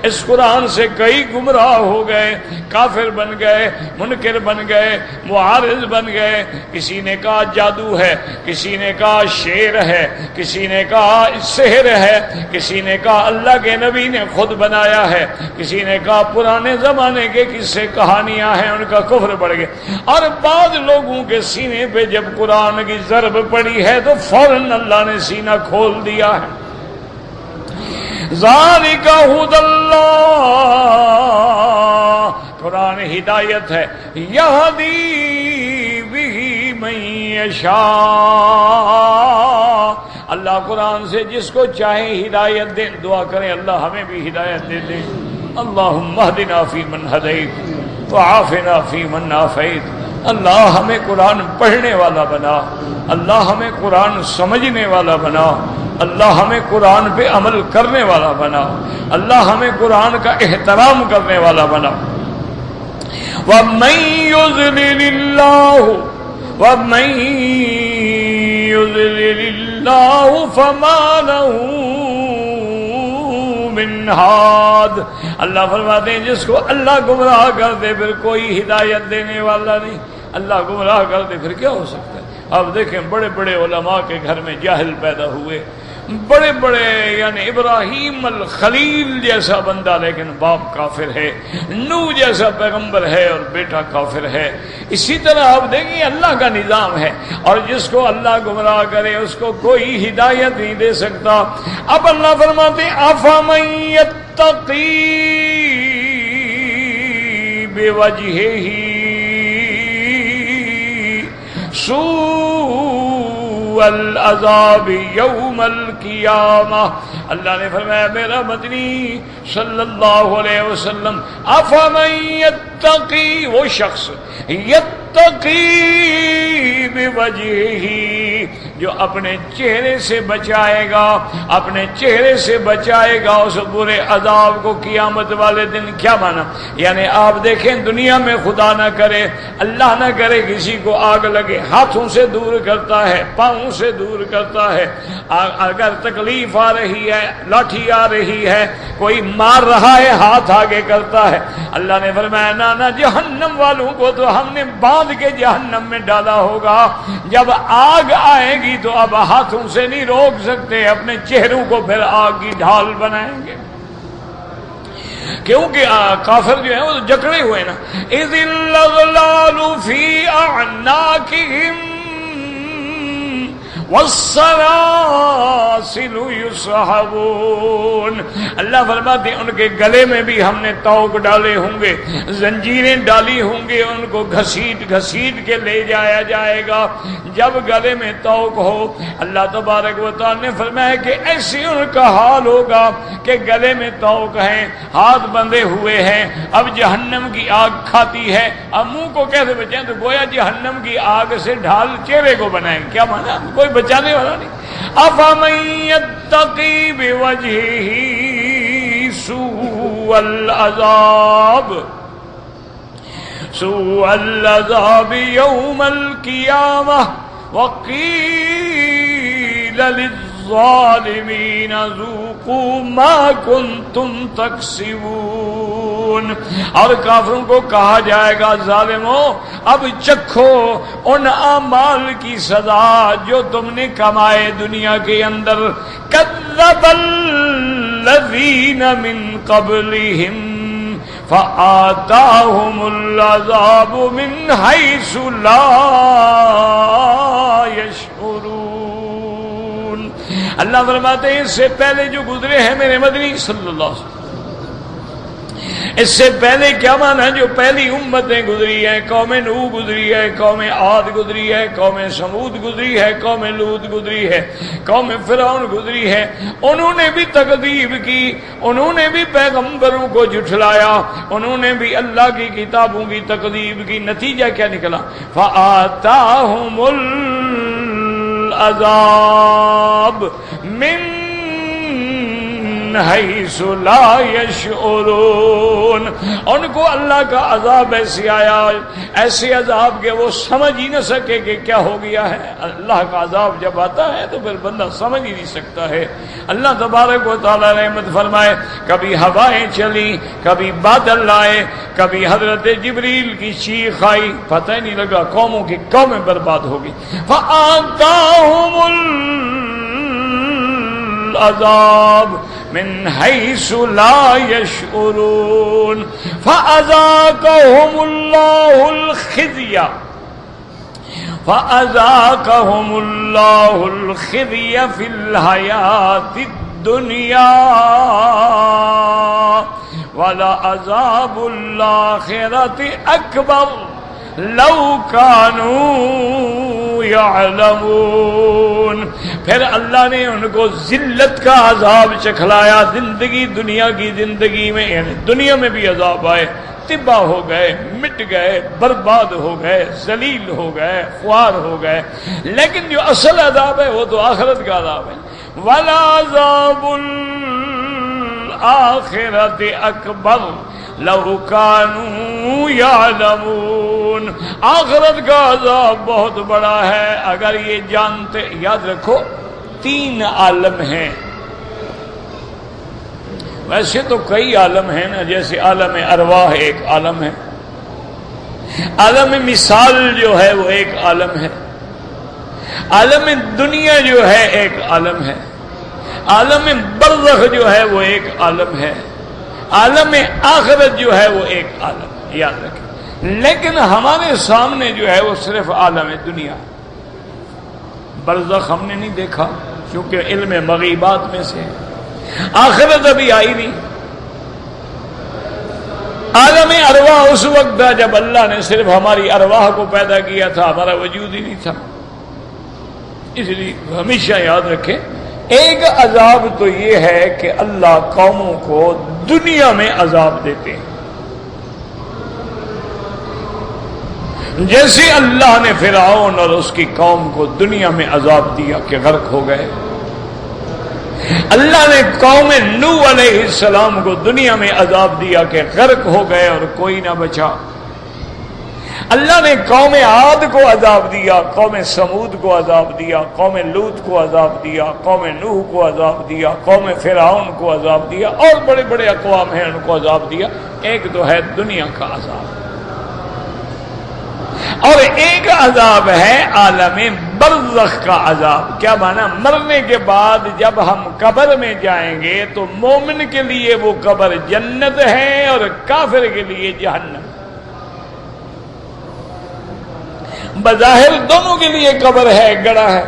اس قرآن سے کئی گمراہ ہو گئے، کافر بن گئے، منکر بن گئے، معارض بن گئے۔ کسی نے کہا جادو ہے، کسی نے کہا شعر ہے، کسی نے کہا سحر ہے، کسی نے کہا اللہ کے نبی نے خود بنایا ہے، کسی نے کہا پرانے زمانے کے قصے کہانیاں ہیں، ان کا کفر بڑھ گیا۔ اور بعض لوگوں کے سینے پہ جب قرآن کی ضرب پڑی ہے تو فوراً اللہ نے سینہ کھول دیا ہے۔ ذالک ھدی اللہ، قرآن ہدایت ہے، یہدی بہ من یشاء، اللہ قرآن سے جس کو چاہے ہدایت دے۔ دعا کریں اللہ ہمیں بھی ہدایت دے دے۔ اللہم اہدنا فیمن ہدیت وعافنا فیمن عافیت، اللہ ہمیں قرآن پڑھنے والا بنا، اللہ ہمیں قرآن سمجھنے والا بنا، اللہ ہمیں قرآن پہ عمل کرنے والا بنا، اللہ ہمیں قرآن کا احترام کرنے والا بنا۔ وَمَن يُضْلِلِ اللَّهُ فَمَا لَهُ مِنْ ہاد، اللہ فرماتے ہیں جس کو اللہ گمراہ کر دے پھر کوئی ہدایت دینے والا نہیں، اللہ گمراہ کر دے پھر کیا ہو سکتا ہے؟ اب دیکھیں بڑے بڑے علماء کے گھر میں جاہل پیدا ہوئے، بڑے بڑے یعنی ابراہیم الخلیل جیسا بندہ لیکن باپ کافر ہے، نوح جیسا پیغمبر ہے اور بیٹا کافر ہے۔ اسی طرح آپ دیکھیں اللہ کا نظام ہے، اور جس کو اللہ گمراہ کرے اس کو کوئی ہدایت نہیں دے سکتا۔ اب اللہ فرماتے ہیں افمن یتقی بوجہہ سوء العذاب یوم القیامہ، اللہ نے فرمایا میرا مدنی صلی اللہ علیہ وسلم افمن یتقی، وہ شخص یتقی بوجہہ جو اپنے چہرے سے بچائے گا، اپنے چہرے سے بچائے گا اس برے عذاب کو قیامت والے دن۔ کیا مانا؟ یعنی آپ دیکھیں دنیا میں خدا نہ کرے، اللہ نہ کرے کسی کو آگ لگے، ہاتھوں سے دور کرتا ہے، پاؤں سے دور کرتا ہے، اگر تکلیف آ رہی ہے، لاٹھی آ رہی ہے، کوئی مار رہا ہے، ہاتھ آگے کرتا ہے۔ اللہ نے فرمایا نہ جہنم والوں کو تو ہم نے باندھ کے جہنم میں ڈالا ہوگا، جب آگ آئے گی تو اب ہاتھوں سے نہیں روک سکتے، اپنے چہروں کو پھر آگ کی ڈھال بنائیں گے، کیونکہ کافر جو ہے وہ جکڑے ہوئے نا۔ اذ الاغلال فی اعناقہم والسلاسل یسحبون، اللہ فرماتے ہیں ان کے گلے میں بھی ہم نے طوق ڈالے ہوں گے، زنجیریں ڈالی ہوں گے، ان کو گھسیٹ گھسیٹ کے لے جایا جائے گا۔ جب گلے میں طوق ہو، اللہ تبارک و تعالی نے فرمایا کہ ایسے ان کا حال ہوگا کہ گلے میں طوق ہیں، ہاتھ بندھے ہوئے ہیں، اب جہنم کی آگ کھاتی ہے، اب منہ کو کیسے بچائیں؟ تو گویا جہنم کی آگ سے ڈھال چہرے کو بنائیں۔ کیا مانا؟ کوئی بچانے والا نہیں۔ افمن یتقی بوجہہ سوء العذاب یوم القیامہ وقیل للظالمین ذوقوا ما کنتم تکسبون، اور کافروں کو کہا جائے گا ظالموں اب چکھو ان اعمال کی سزا جو تم نے کمائے دنیا کے اندر۔ کذب الذین من قبلہم فآتاہم العذاب من حیث لا یشعرون، اللہ فرماتے ہیں اس سے پہلے جو گزرے ہیں میرے مدنی صلی اللہ علیہ وسلم، اس سے پہلے کیا مانا؟ جو پہلی امتیں گزری ہیں، قوم نوح گزری ہے، قوم عاد گزری ہے، قوم سمود گزری ہے، قوم لوط گزری ہے، قوم فرعون گزری ہے، انہوں نے بھی تکذیب کی، انہوں نے بھی پیغمبروں کو جھٹلایا، انہوں نے بھی اللہ کی کتابوں کی تکذیب کی۔ نتیجہ کیا نکلا؟ فآتاہم العذاب من حیث لا یشعرون، ان کو اللہ کا عذاب ایسے آیا، ایسے عذاب کہ وہ سمجھ ہی نہ سکے کہ کیا ہو گیا ہے۔ اللہ کا عذاب جب آتا ہے تو پھر بندہ سمجھ ہی نہیں سکتا ہے۔ اللہ تبارک و تعالی رحمت فرمائے، کبھی ہوائیں چلی، کبھی بادل آئے، کبھی حضرت جبریل کی چیخ آئی، پتہ ہی نہیں لگا، قوموں کی قومیں برباد ہوگی۔ فآتاہم العذاب من حیث لا یشعرون فأذاقهم اللہ الخزي فی الحیاة الدنیا ولعذاب الآخرة اکبر لو کانوا یعلمون۔ پھر اللہ نے ان کو ذلت کا عذاب چکھلایا زندگی، دنیا کی زندگی میں، یعنی دنیا میں بھی عذاب آئے، تباہ ہو گئے، مٹ گئے، برباد ہو گئے، ذلیل ہو گئے، خوار ہو گئے، لیکن جو اصل عذاب ہے وہ تو آخرت کا عذاب ہے۔ وَلَعَذَابُ الْآخِرَةِ أَكْبَرُ لَوْ كَانُوا يَعْلَمُونَ، آخرت کا عذاب بہت بڑا ہے اگر یہ جانتے۔ یاد رکھو 3 عالم ہیں، ویسے تو کئی عالم ہیں نا، جیسے عالم ارواح ایک عالم ہے، عالم مثال جو ہے وہ ایک عالم ہے، عالم دنیا جو ہے ایک عالم ہے، عالم برزخ جو ہے وہ ایک عالم ہے، عالم آخرت جو ہے وہ ایک عالم ہے، یاد رکھیں۔ لیکن ہمارے سامنے جو ہے وہ صرف عالم دنیا، برزخ ہم نے نہیں دیکھا کیونکہ علم مغیبات میں سے، آخرت ابھی آئی نہیں۔ عالم ارواح اس وقت تھا جب اللہ نے صرف ہماری ارواح کو پیدا کیا تھا، ہمارا وجود ہی نہیں تھا۔ اس لیے ہمیشہ یاد رکھیں، ایک عذاب تو یہ ہے کہ اللہ قوموں کو دنیا میں عذاب دیتے ہیں، جیسے اللہ نے فرعون اور اس کی قوم کو دنیا میں عذاب دیا کہ غرق ہو گئے، اللہ نے قوم نوح علیہ السلام کو دنیا میں عذاب دیا کہ غرق ہو گئے اور کوئی نہ بچا، اللہ نے قوم عاد کو عذاب دیا، قوم سمود کو عذاب دیا، قوم لوط کو عذاب دیا، قوم نوح کو عذاب دیا، قوم فرعون کو عذاب دیا، اور بڑے بڑے اقوام ہیں ان کو عذاب دیا۔ ایک تو ہے دنیا کا عذاب، اور ایک عذاب ہے عالم برزخ کا عذاب۔ کیا مانا؟ مرنے کے بعد جب ہم قبر میں جائیں گے تو مومن کے لیے وہ قبر جنت ہے اور کافر کے لیے جہنم۔ بظاہر دونوں کے لیے قبر ہے، گڑا ہے۔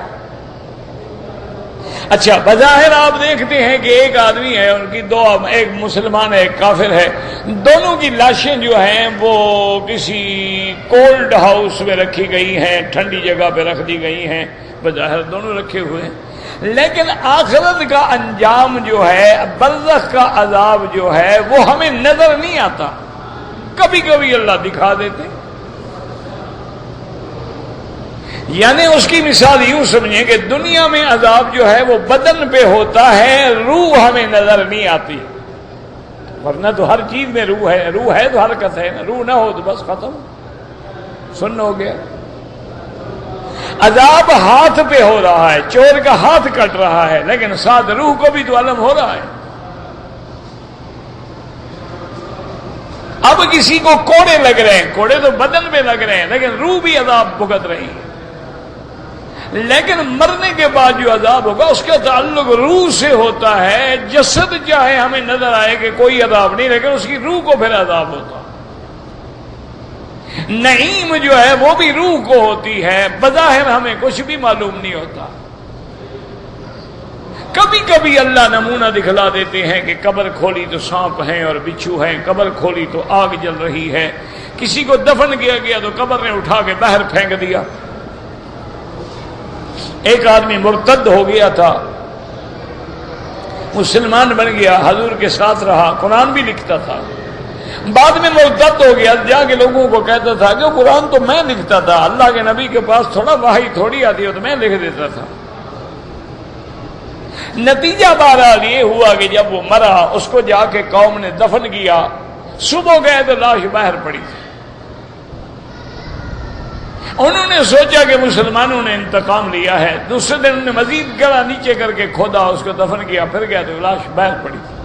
اچھا، بظاہر آپ دیکھتے ہیں کہ ایک آدمی ہے، ان کی 2، ایک مسلمان ہے، ایک کافر ہے، دونوں کی لاشیں جو ہیں وہ کسی کولڈ ہاؤس میں رکھی گئی ہیں، ٹھنڈی جگہ پہ رکھ دی گئی ہیں، بظاہر دونوں رکھے ہوئے ہیں، لیکن آخرت کا انجام جو ہے، برزخ کا عذاب جو ہے، وہ ہمیں نظر نہیں آتا، کبھی کبھی اللہ دکھا دیتے۔ یعنی اس کی مثال یوں سمجھیں کہ دنیا میں عذاب جو ہے وہ بدن پہ ہوتا ہے، روح ہمیں نظر نہیں آتی، ورنہ تو ہر چیز میں روح ہے، روح ہے تو حرکت ہے نا، روح نہ ہو تو بس ختم، سن ہو گیا۔ عذاب ہاتھ پہ ہو رہا ہے، چور کا ہاتھ کٹ رہا ہے، لیکن ساتھ روح کو بھی تو علم ہو رہا ہے۔ اب کسی کو کوڑے لگ رہے ہیں، کوڑے تو بدن پہ لگ رہے ہیں، لیکن روح بھی عذاب بھگت رہی ہے۔ لیکن مرنے کے بعد جو عذاب ہوگا اس کا تعلق روح سے ہوتا ہے، جسد چاہے ہمیں نظر آئے کہ کوئی عذاب نہیں، لیکن اس کی روح کو پھر عذاب ہوتا۔ نعیم جو ہے وہ بھی روح کو ہوتی ہے، بظاہر ہمیں کچھ بھی معلوم نہیں ہوتا، کبھی کبھی اللہ نمونہ دکھلا دیتے ہیں کہ قبر کھولی تو سانپ ہیں اور بچھو ہیں، قبر کھولی تو آگ جل رہی ہے، کسی کو دفن کیا گیا تو قبر نے اٹھا کے باہر پھینک دیا۔ ایک آدمی مرتد ہو گیا تھا، مسلمان بن گیا، حضور کے ساتھ رہا، قرآن بھی لکھتا تھا، بعد میں مرتد ہو گیا، جا کے لوگوں کو کہتا تھا کہ قرآن تو میں لکھتا تھا، اللہ کے نبی کے پاس تھوڑا وحی تھوڑی آتی ہو تو میں لکھ دیتا تھا۔ نتیجہ بہرحال یہ ہوا کہ جب وہ مرا، اس کو جا کے قوم نے دفن کیا، صبح گئے تو لاش باہر پڑی تھی۔ انہوں نے سوچا کہ مسلمانوں نے انتقام لیا ہے، دوسرے دن انہوں نے مزید گڑا نیچے کر کے کھودا، اس کو دفن کیا، پھر گیا تو لاش باہر پڑی تھی۔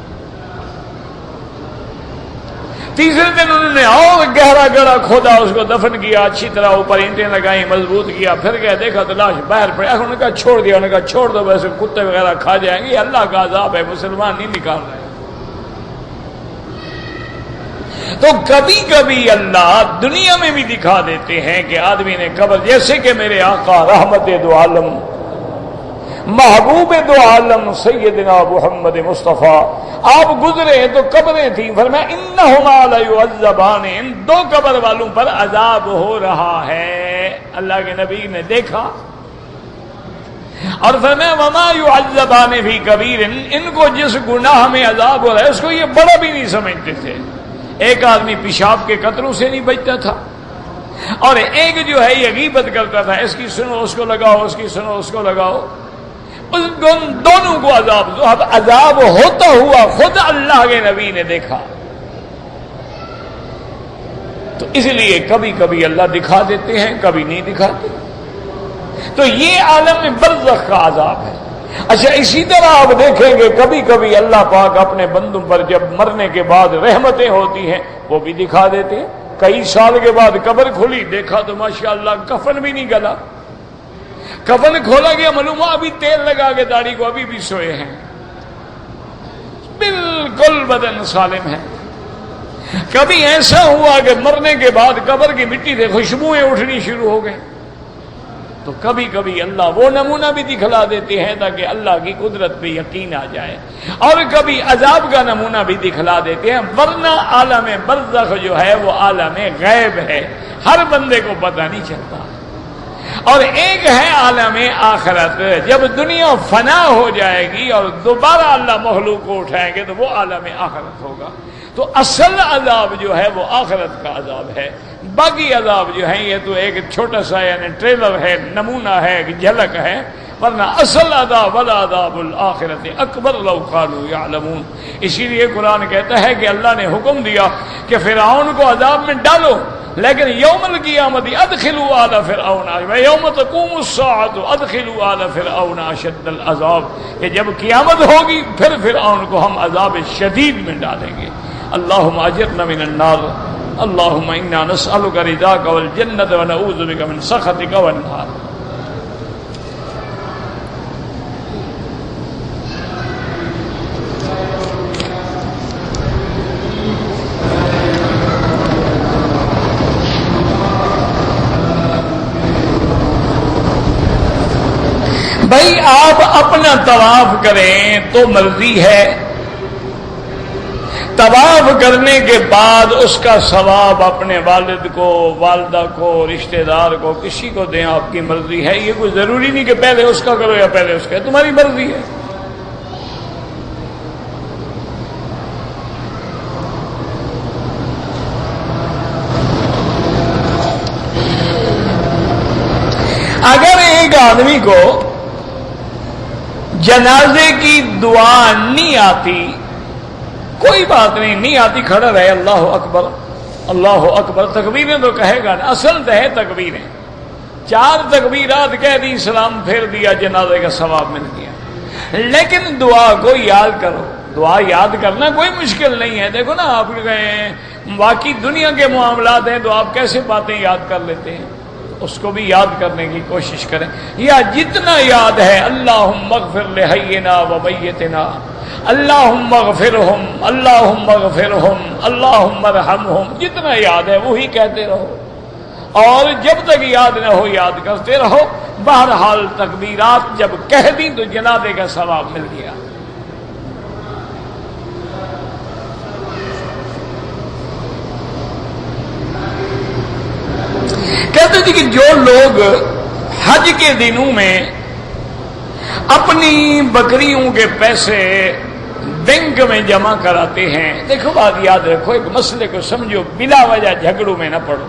تیسرے دن انہوں نے اور گہرا گڑا کھودا، اس کو دفن کیا، اچھی طرح اوپر اینٹیں لگائیں، مضبوط کیا، پھر گئے دیکھا تو لاش باہر پڑی۔ انہوں نے کہا چھوڑ دیا، انہوں نے کہا چھوڑ دو، ویسے کتے وغیرہ کھا جائیں گے، یہ اللہ کا عذاب ہے، مسلمان نہیں نکال رہے۔ تو کبھی کبھی اللہ دنیا میں بھی دکھا دیتے ہیں کہ آدمی نے قبر، جیسے کہ میرے آقا رحمت دو عالم محبوب دو عالم سیدنا محمد مصطفیٰ آپ گزرے تو قبریں تھیں، فرمایا انہما لیعذبان، ان دو قبر والوں پر عذاب ہو رہا ہے۔ اللہ کے نبی نے دیکھا اور فرمایا وما یعذبان فی کبیر، ان کو جس گناہ میں عذاب ہو رہا ہے اس کو یہ بڑا بھی نہیں سمجھتے تھے۔ ایک آدمی پیشاب کے قطروں سے نہیں بچتا تھا، اور ایک جو ہے یہ غیبت کرتا تھا، اس کی سنو اس کو لگاؤ، اس کی سنو اس کو لگاؤ، اس دونوں کو عذاب ہوتا ہوا خود اللہ کے نبی نے دیکھا۔ تو اس لیے کبھی کبھی اللہ دکھا دیتے ہیں، کبھی نہیں دکھاتے۔ تو یہ عالم برزخ کا عذاب ہے۔ اچھا اسی طرح آپ دیکھیں گے کبھی کبھی اللہ پاک اپنے بندوں پر جب مرنے کے بعد رحمتیں ہوتی ہیں وہ بھی دکھا دیتے ہیں۔ کئی سال کے بعد قبر کھلی، دیکھا تو ماشاءاللہ کفن بھی نہیں گلا، کفن کھولا گیا، معلوم ہوا ابھی تیل لگا کے داڑھی کو ابھی بھی سوئے ہیں، بالکل بدن سالم ہے۔ کبھی ایسا ہوا کہ مرنے کے بعد قبر کی مٹی سے خوشبوئیں اٹھنی شروع ہو گئیں۔ تو کبھی کبھی اللہ وہ نمونہ بھی دکھلا دیتے ہیں تاکہ اللہ کی قدرت پہ یقین آ جائے، اور کبھی عذاب کا نمونہ بھی دکھلا دیتے ہیں، ورنہ عالم برزخ جو ہے وہ عالم غیب ہے، ہر بندے کو پتہ نہیں چلتا۔ اور ایک ہے عالم آخرت، جب دنیا فنا ہو جائے گی اور دوبارہ اللہ مخلوق کو اٹھائیں گے تو وہ عالم آخرت ہوگا۔ تو اصل عذاب جو ہے وہ آخرت کا عذاب ہے، باقی عذاب جو ہے یہ تو ایک چھوٹا سا یعنی ٹریلر ہے، نمونہ ہے، ایک جھلک ہے، ورنہ اصل عذاب والعذاب الآخرت اکبر لو کانوا یعلمون۔ اسی لیے قرآن کہتا ہے کہ اللہ نے حکم دیا کہ فرعون کو عذاب میں ڈالو، لیکن یوم القیامت ادخلوا آل فرعون ویوم تقوم الساعۃ ادخلوا آل فرعون اشد العذاب، کہ جب قیامت ہوگی پھر فرعون کو ہم عذاب شدید میں ڈالیں گے۔ اللہم اجرنا من النار، اللہم انا نسألک رضاک والجنۃ ونعوذ بک من سخطک والنار۔ بھائی آپ اپنا طواف کریں تو مرضی ہے، طواف کرنے کے بعد اس کا ثواب اپنے والد کو، والدہ کو، رشتہ دار کو، کسی کو دیں، آپ کی مرضی ہے۔ یہ کوئی ضروری نہیں کہ پہلے اس کا کرو یا پہلے اس کا، تمہاری مرضی ہے۔ اگر ایک آدمی کو جنازے کی دعا نہیں آتی، کوئی بات نہیں، نہیں آتی، کھڑا رہے، اللہ اکبر اللہ اکبر، تکبیریں تو کہے گا نا، اصل تو ہے تکبیریں، 4 تکبیرات کہہ دی، سلام پھیر دیا، جنازے کا ثواب مل گیا۔ لیکن دعا کو یاد کرو، دعا یاد کرنا کوئی مشکل نہیں ہے۔ دیکھو نا آپ باقی دنیا کے معاملات ہیں تو آپ کیسے باتیں یاد کر لیتے ہیں، اس کو بھی یاد کرنے کی کوشش کریں، یا جتنا یاد ہے، اللہم اغفر لحینا و میتنا، اللہم اغفرہم، اللہم اغفرہم، اللہم ارحمہم، جتنا یاد ہے وہی کہتے رہو، اور جب تک یاد نہ ہو یاد کرتے رہو۔ بہرحال تکبیرات جب کہہ دی تو جنازے کا ثواب مل گیا۔ کہتے تھے کہ جو لوگ حج کے دنوں میں اپنی بکریوں کے پیسے بینک میں جمع کراتے ہیں، دیکھو بات یاد رکھو، ایک مسئلے کو سمجھو، بلا وجہ جھگڑوں میں نہ پڑو۔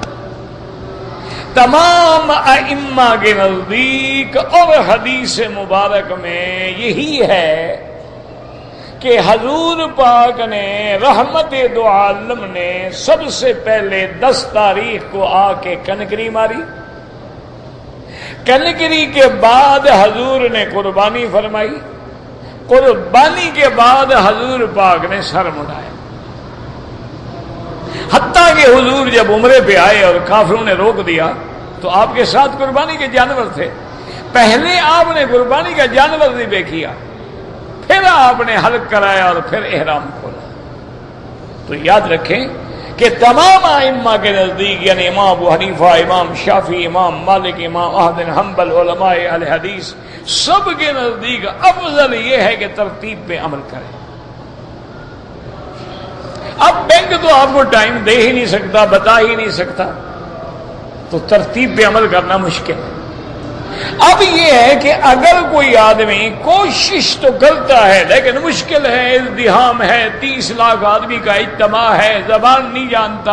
تمام ائمہ کے نزدیک اور حدیث مبارک میں یہی ہے کہ حضور پاک نے رحمت دو عالم نے سب سے پہلے 10 تاریخ کو آ کے کنکری ماری، کنکری کے بعد حضور نے قربانی فرمائی، قربانی کے بعد حضور پاک نے سر مڑایا، حتیٰ کہ حضور جب عمرے پہ آئے اور کافروں نے روک دیا تو آپ کے ساتھ قربانی کے جانور تھے، پہلے آپ نے قربانی کا جانور ذبح کیا، پھر آپ نے حلق کرایا اور پھر احرام کھولا۔ تو یاد رکھیں کہ تمام ائمہ کے نزدیک، یعنی امام ابو حنیفہ، امام شافعی، امام مالک، امام احمد بن حنبل، علماء اہل حدیث، سب کے نزدیک افضل یہ ہے کہ ترتیب پہ عمل کریں۔ اب بینک تو آپ کو ٹائم دے ہی نہیں سکتا، بتا ہی نہیں سکتا، تو ترتیب پہ عمل کرنا مشکل ہے۔ اب یہ ہے کہ اگر کوئی آدمی کوشش تو کرتا ہے لیکن مشکل ہے، ازدحام ہے، 30 لاکھ آدمی کا اجتماع ہے، زبان نہیں جانتا،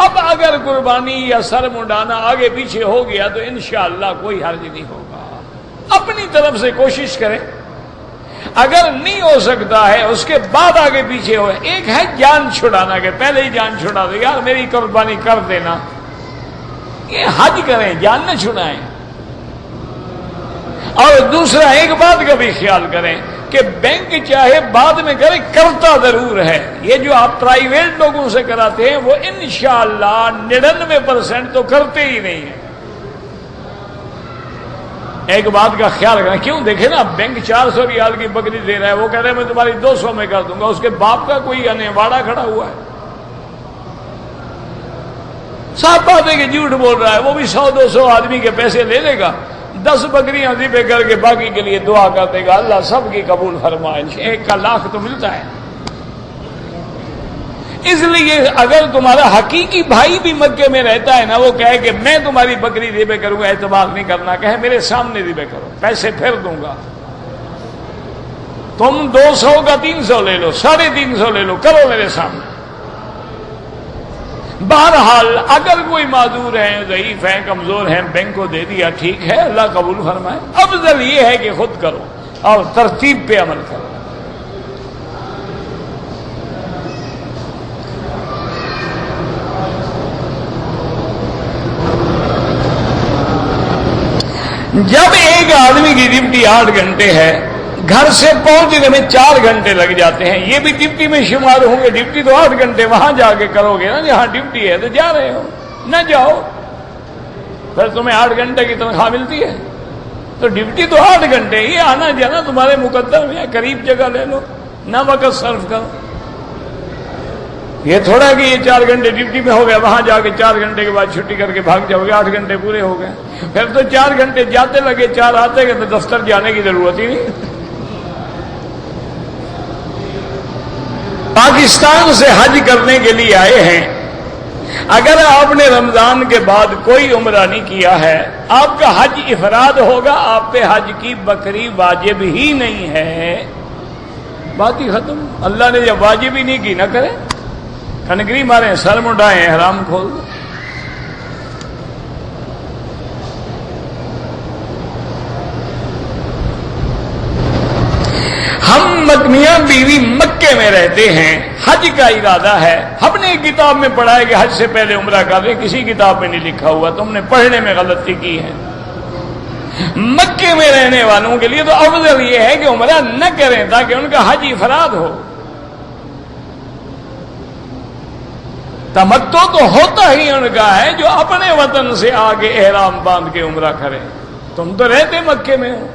اب اگر قربانی یا سر منڈانا آگے پیچھے ہو گیا تو انشاءاللہ کوئی حرج نہیں ہوگا، اپنی طرف سے کوشش کریں، اگر نہیں ہو سکتا ہے اس کے بعد آگے پیچھے ہو۔ ایک ہے جان چھڑانا، کہ پہلے ہی جان چھڑا دے، یار میری قربانی کر دینا، یہ حج کریں، جان نہ چھڑائیں۔ اور دوسرا ایک بات کا بھی خیال کریں کہ بینک چاہے بعد میں کرے، کرتا ضرور ہے، یہ جو آپ پرائیویٹ لوگوں سے کراتے ہیں وہ انشاءاللہ 99% تو کرتے ہی نہیں ہیں۔ ایک بات کا خیال کریں، کیوں دیکھیں نا بینک 400 ریال کی بکری دے رہا ہے، وہ کہہ رہے ہیں میں تمہاری 200 میں کر دوں گا، اس کے باپ کا کوئی انواڑا کھڑا ہوا ہے، صاحب بات ہے کہ جھوٹ بول رہا ہے، وہ بھی 100-200 آدمی کے پیسے لے لے گا، 10 بکریاں ذبح کر کے باقی کے لیے دعا کر دے گا، اللہ سب کی قبول فرمائے، 1 کا لاکھ تو ملتا ہے۔ اس لیے اگر تمہارا حقیقی بھائی بھی مکے میں رہتا ہے نا، وہ کہے کہ میں تمہاری بکری ذبح کروں گا، اعتبار نہیں کرنا، کہے میرے سامنے ذبح کرو، پیسے پھر دوں گا، تم 200 کا 300 لے لو، 350 لے لو، کرو میرے سامنے۔ بہرحال اگر کوئی معذور ہے، ضعیف ہے، کمزور ہیں، بینک کو دے دیا، ٹھیک ہے، اللہ قبول فرمائے۔ افضل یہ ہے کہ خود کرو اور ترتیب پہ عمل کرو۔ جب ایک آدمی کی ڈیوٹی 8 گھنٹے ہے، گھر سے پہنچنے میں 4 گھنٹے لگ جاتے ہیں، یہ بھی ڈیوٹی میں شمار ہوں گے، ڈیوٹی تو 8 گھنٹے وہاں جا کے کرو گے نا، جہاں ڈیوٹی ہے تو جا رہے ہو، نہ جاؤ پھر تمہیں 8 گھنٹے کی تنخواہ ملتی ہے، تو ڈیوٹی تو 8 گھنٹے، یہ آنا جانا تمہارے مقدر میں، قریب جگہ لے لو، نہ وقت صرف کرو، یہ تھوڑا کہ یہ 4 گھنٹے ڈیوٹی میں ہو گیا، وہاں جا کے 4 گھنٹے کے بعد چھٹی کر کے بھاگ جاؤ گے، 8 گھنٹے پورے ہو گئے، پھر تو 4 گھنٹے جاتے لگے، 4 آتے گئے، تو دفتر جانے کی ضرورت ہی نہیں۔ پاکستان سے حج کرنے کے لیے آئے ہیں، اگر آپ نے رمضان کے بعد کوئی عمرہ نہیں کیا ہے، آپ کا حج افراد ہوگا، آپ پہ حج کی بکری واجب ہی نہیں ہے، بات ہی ختم۔ اللہ نے جب واجب ہی نہیں کی، نہ کرے، کنکری ماریں، سر منڈائیں، احرام کھول دیں۔ ہم میاں بیوی مکے میں رہتے ہیں، حج کا ارادہ ہے، ہم نے ایک کتاب میں پڑھا ہے کہ حج سے پہلے عمرہ کر لیں، کسی کتاب میں نہیں لکھا ہوا، تم نے پڑھنے میں غلطی کی ہے۔ مکے میں رہنے والوں کے لیے تو افضل یہ ہے کہ عمرہ نہ کریں تاکہ ان کا حج افراد ہو۔ تمتع تو ہوتا ہی ان کا ہے جو اپنے وطن سے آگے احرام باندھ کے عمرہ کریں، تم تو رہتے مکے میں ہو۔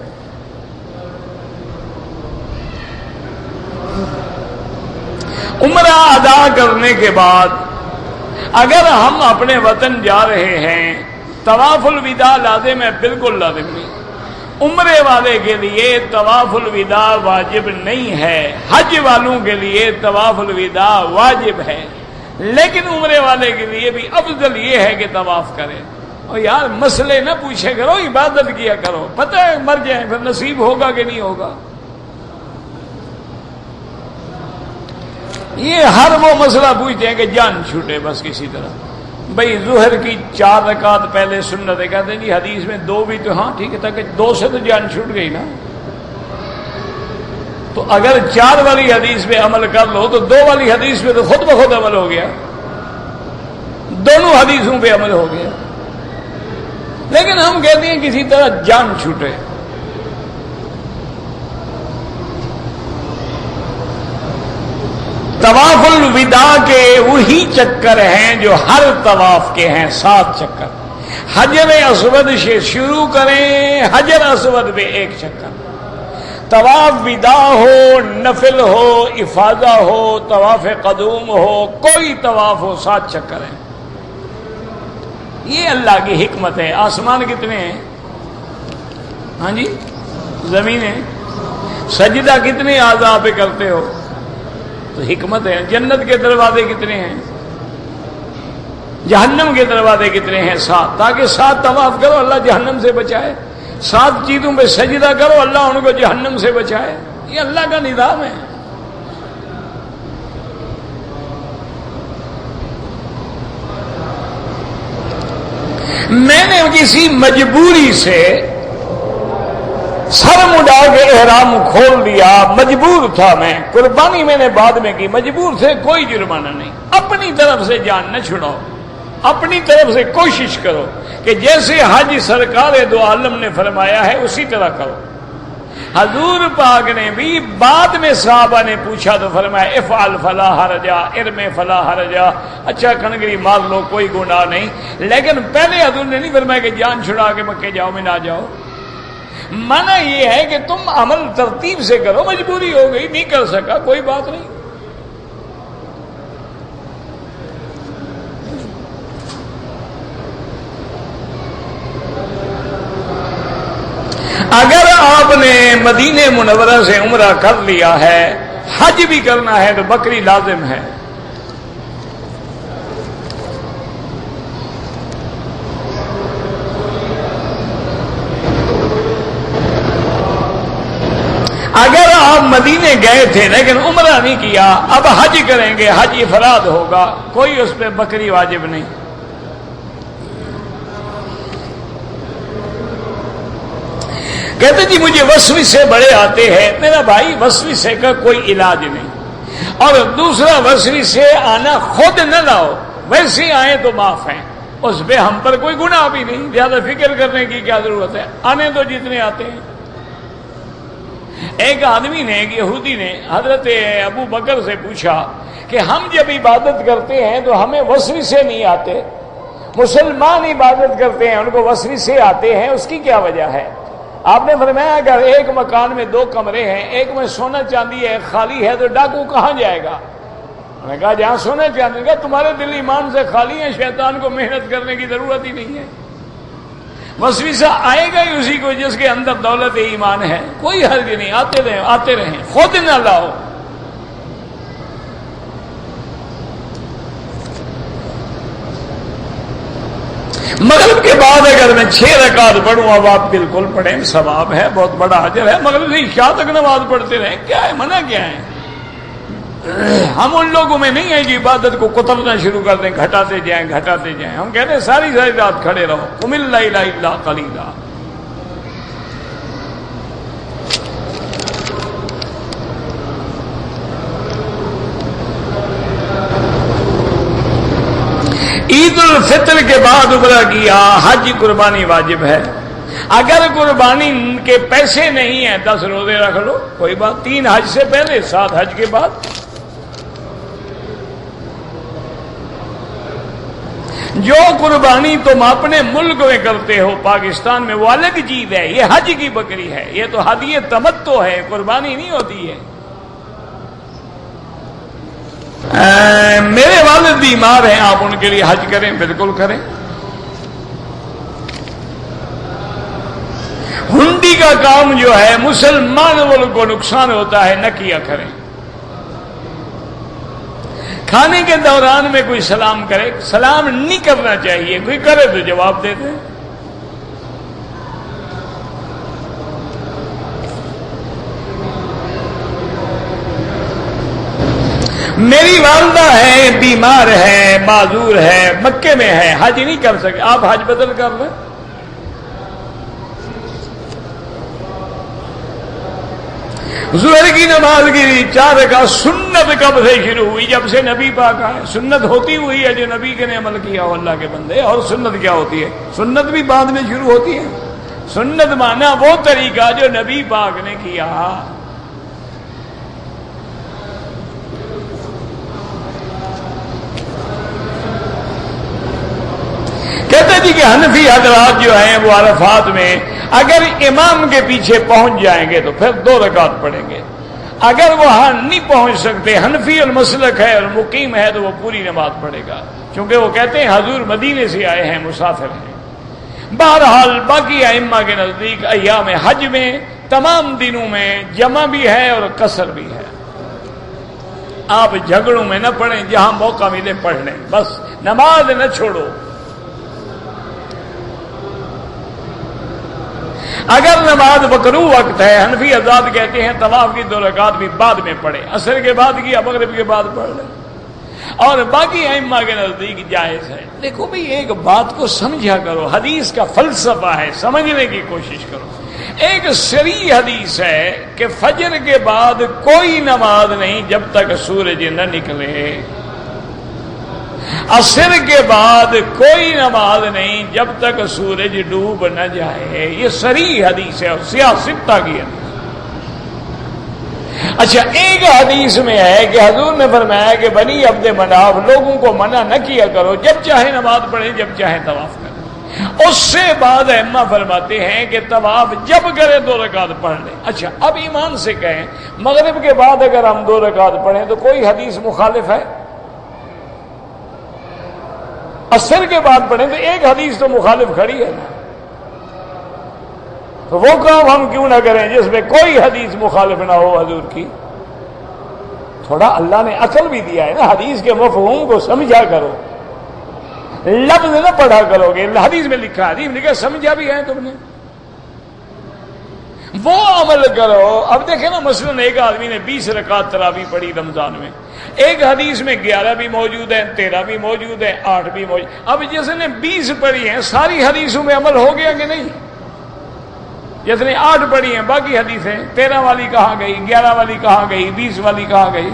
عمرہ ادا کرنے کے بعد اگر ہم اپنے وطن جا رہے ہیں طواف الوداع لازم ہے؟ بالکل لازم نہیں. عمرے والے کے لیے طواف الوداع واجب نہیں ہے، حج والوں کے لیے طواف الوداع واجب ہے، لیکن عمرے والے کے لیے بھی افضل یہ ہے کہ طواف کرے. اور یار مسئلے نہ پوچھے کرو، عبادت کیا کرو. پتہ ہے مر جائیں پھر نصیب ہوگا کہ نہیں ہوگا. یہ ہر وہ مسئلہ پوچھتے ہیں کہ جان چھوٹے بس کسی طرح. بھئی ظہر کی 4 رکعت پہلے سنت ہے، کہتے ہیں جی حدیث میں 2 بھی تو. ہاں ٹھیک ہے، تاکہ 2 سے تو جان چھوٹ گئی نا. تو اگر 4 والی حدیث پہ عمل کر لو تو 2 والی حدیث پہ تو خود بخود عمل ہو گیا، دونوں حدیثوں پہ عمل ہو گیا. لیکن ہم کہتے ہیں کسی طرح جان چھوٹے. طواف الوداع کے وہی چکر ہیں جو ہر طواف کے ہیں، 7 چکر. حجر اسود سے شروع کریں، حجر اسود پہ 1 چکر. طواف وداع ہو، نفل ہو، افاضہ ہو، طواف قدوم ہو، کوئی طواف ہو، 7 چکر ہیں. یہ اللہ کی حکمت ہے. آسمان کتنے ہیں؟ ہاں جی زمینیں. سجدہ کتنے اعضاء پہ کرتے ہو؟ تو حکمت ہے. جنت کے دروازے کتنے ہیں؟ جہنم کے دروازے کتنے ہیں؟ 7. تاکہ 7 طواف کرو اللہ جہنم سے بچائے، 7 چیزوں پہ سجدہ کرو اللہ ان کو جہنم سے بچائے. یہ اللہ کا نظام ہے. میں نے کسی مجبوری سے سر مڈا کے احرام کھول دیا، مجبور تھا میں، قربانی میں نے بعد میں کی، مجبور سے کوئی جرمانہ نہیں. اپنی طرف سے جان نہ چھڑاؤ، اپنی طرف سے کوشش کرو کہ جیسے حج سرکار دو عالم نے فرمایا ہے اسی طرح کرو. حضور پاک نے بھی بعد میں صحابہ نے پوچھا تو فرمایا افعل فلا حرجا، ارمے فلا حرجا، اچھا کنگری مار لو کوئی گناہ نہیں. لیکن پہلے حضور نے نہیں فرمایا کہ جان چھڑا کے مکے جاؤ میں نہ جاؤ. مانا یہ ہے کہ تم عمل ترتیب سے کرو. مجبوری ہو گئی نہیں کر سکا کوئی بات نہیں. اگر آپ نے مدینہ منورہ سے عمرہ کر لیا ہے، حج بھی کرنا ہے تو بکری لازم ہے. اگر آپ مدینے گئے تھے لیکن عمرہ نہیں کیا، اب حج کریں گے، حج افراد ہوگا، کوئی اس پہ بکری واجب نہیں. کہتے جی مجھے وسوسے بڑے آتے ہیں. میرا بھائی وسوسے کا کوئی علاج نہیں. اور دوسرا وسوسے آنا خود نہ لاؤ، ویسے آئے تو معاف ہیں، اس پہ ہم پر کوئی گناہ بھی نہیں، زیادہ فکر کرنے کی کیا ضرورت ہے. آنے تو جتنے آتے ہیں. ایک آدمی نے، ایک یہودی نے حضرت ابو بکر سے پوچھا کہ ہم جب عبادت کرتے ہیں تو ہمیں وسوسے نہیں آتے، مسلمان عبادت کرتے ہیں ان کو وسوسے آتے ہیں، اس کی کیا وجہ ہے؟ آپ نے فرمایا اگر ایک مکان میں 2 کمرے ہیں، ایک میں سونا چاندی ہے خالی ہے تو ڈاکو کہاں جائے گا؟ میں نے کہا جہاں سونا چاندی کا، تمہارے دل ایمان سے خالی ہیں، شیطان کو محنت کرنے کی ضرورت ہی نہیں ہے. وسوسہ آئے گا ہی اسی کو جس کے اندر دولت ایمان ہے. کوئی حرج نہیں، آتے رہیں آتے رہیں، خود نہ لاؤ. مغرب کے بعد اگر میں 6 رکعت پڑھوں، اب آپ بالکل پڑھیں، ثواب ہے، بہت بڑا اجر ہے. مغرب سے عشاء تک نماز پڑھتے رہیں، کیا ہے، منع کیا ہے؟ ہم ان لوگوں میں نہیں ہیں کہ عبادت کو کترنا شروع کر دیں، گھٹاتے جائیں گھٹاتے جائیں. ہم کہتے ہیں ساری رات کھڑے رہو. قم اللیل الا قلیلا. عید الفطر کے بعد عمرہ کیا، حج قربانی واجب ہے. اگر قربانی کے پیسے نہیں ہیں 10 روزے رکھ لو، کوئی بات. 3 حج سے پہلے 7 حج کے بعد. جو قربانی تم اپنے ملک میں کرتے ہو پاکستان میں وہ الگ چیز ہے، یہ حج کی بکری ہے، یہ تو ہدیہ تمتع ہے، قربانی نہیں ہوتی ہے. میرے والد بیمار ہیں، آپ ان کے لیے حج کریں، بالکل کریں. کا کام جو ہے مسلمانوں کو نقصان ہوتا ہے نہ کیا کریں. کھانے کے دوران میں کوئی سلام کرے، سلام نہیں کرنا چاہیے، کوئی کرے تو جواب دے دیں. میری والدہ ہے، بیمار ہے، معذور ہے، مکے میں ہے، حج نہیں کر سکے، آپ حج بدل کر لیں. ظہر کی نماز کی 4 رکعت سنت کب سے شروع ہوئی؟ جب سے نبی پاک آئے. سنت ہوتی ہوئی ہے جو نبی کے نے عمل کیا ہو اللہ کے بندے. اور سنت کیا ہوتی ہے؟ سنت بھی بعد میں شروع ہوتی ہے. سنت مانا وہ طریقہ جو نبی پاک نے کیا. کہتے جی کہ حنفی حضرات جو ہیں وہ عرفات میں اگر امام کے پیچھے پہنچ جائیں گے تو پھر 2 رکعت پڑھیں گے. اگر وہاں نہیں پہنچ سکتے، حنفی المسلک ہے اور مقیم ہے، تو وہ پوری نماز پڑھے گا، کیونکہ وہ کہتے ہیں حضور مدینے سے آئے ہیں، مسافر ہیں. بہرحال باقی ائمہ کے نزدیک ایام حج میں تمام دنوں میں جمع بھی ہے اور قصر بھی ہے. آپ جھگڑوں میں نہ پڑھیں، جہاں موقع ملے پڑھ لیں، بس نماز نہ چھوڑو. اگر نماز مکروہ وقت ہے، حنفی حضرات کہتے ہیں طواف کی 2 رکعت بھی بعد میں پڑھے، عصر کے بعد کی یا مغرب کے بعد پڑھ لیں. اور باقی ائمہ کے نزدیک جائز ہے. دیکھو بھئی ایک بات کو سمجھا کرو، حدیث کا فلسفہ ہے، سمجھنے کی کوشش کرو. ایک صریح حدیث ہے کہ فجر کے بعد کوئی نماز نہیں جب تک سورج نہ نکلے. عصر کے بعد کوئی نماز نہیں جب تک سورج ڈوب نہ جائے. یہ صریح حدیث ہے اور سیاہ ستہ کی حدیث. اچھا، ایک حدیث میں ہے کہ حضور نے فرمایا کہ بنی عبد مناف لوگوں کو منع نہ کیا کرو، جب چاہے نماز پڑھیں، جب چاہے طواف کریں. اس سے بعد ائمہ فرماتے ہیں کہ طواف جب کرے 2 رکعت پڑھ لیں. اچھا، اب ایمان سے کہیں مغرب کے بعد اگر ہم 2 رکعت پڑھیں تو کوئی حدیث مخالف ہے؟ عصر کے بعد پڑھیں تو ایک حدیث تو مخالف کھڑی ہے نا. تو وہ کام ہم کیوں نہ کریں جس میں کوئی حدیث مخالف نہ ہو حضور کی. تھوڑا اللہ نے عقل بھی دیا ہے نا، حدیث کے مفہوم کو سمجھا کرو، لفظ نہ پڑھا کرو گے. حدیث میں لکھا، حدیث میں لکھا، سمجھا بھی ہے تم نے، وہ عمل کرو. اب دیکھیں نا، مثلاً ایک آدمی نے 20 رکعت تراویح پڑھی رمضان میں، ایک حدیث میں 11 بھی موجود ہیں، 13 بھی موجود ہیں، 8 بھی موجود. اب جس نے 20 پڑھی ہیں ساری حدیثوں میں عمل ہو گیا کہ نہیں؟ جس نے 8 پڑھی ہیں باقی حدیثیں 13 والی کہاں گئی، 11 والی کہاں گئی، 20 والی کہاں گئی؟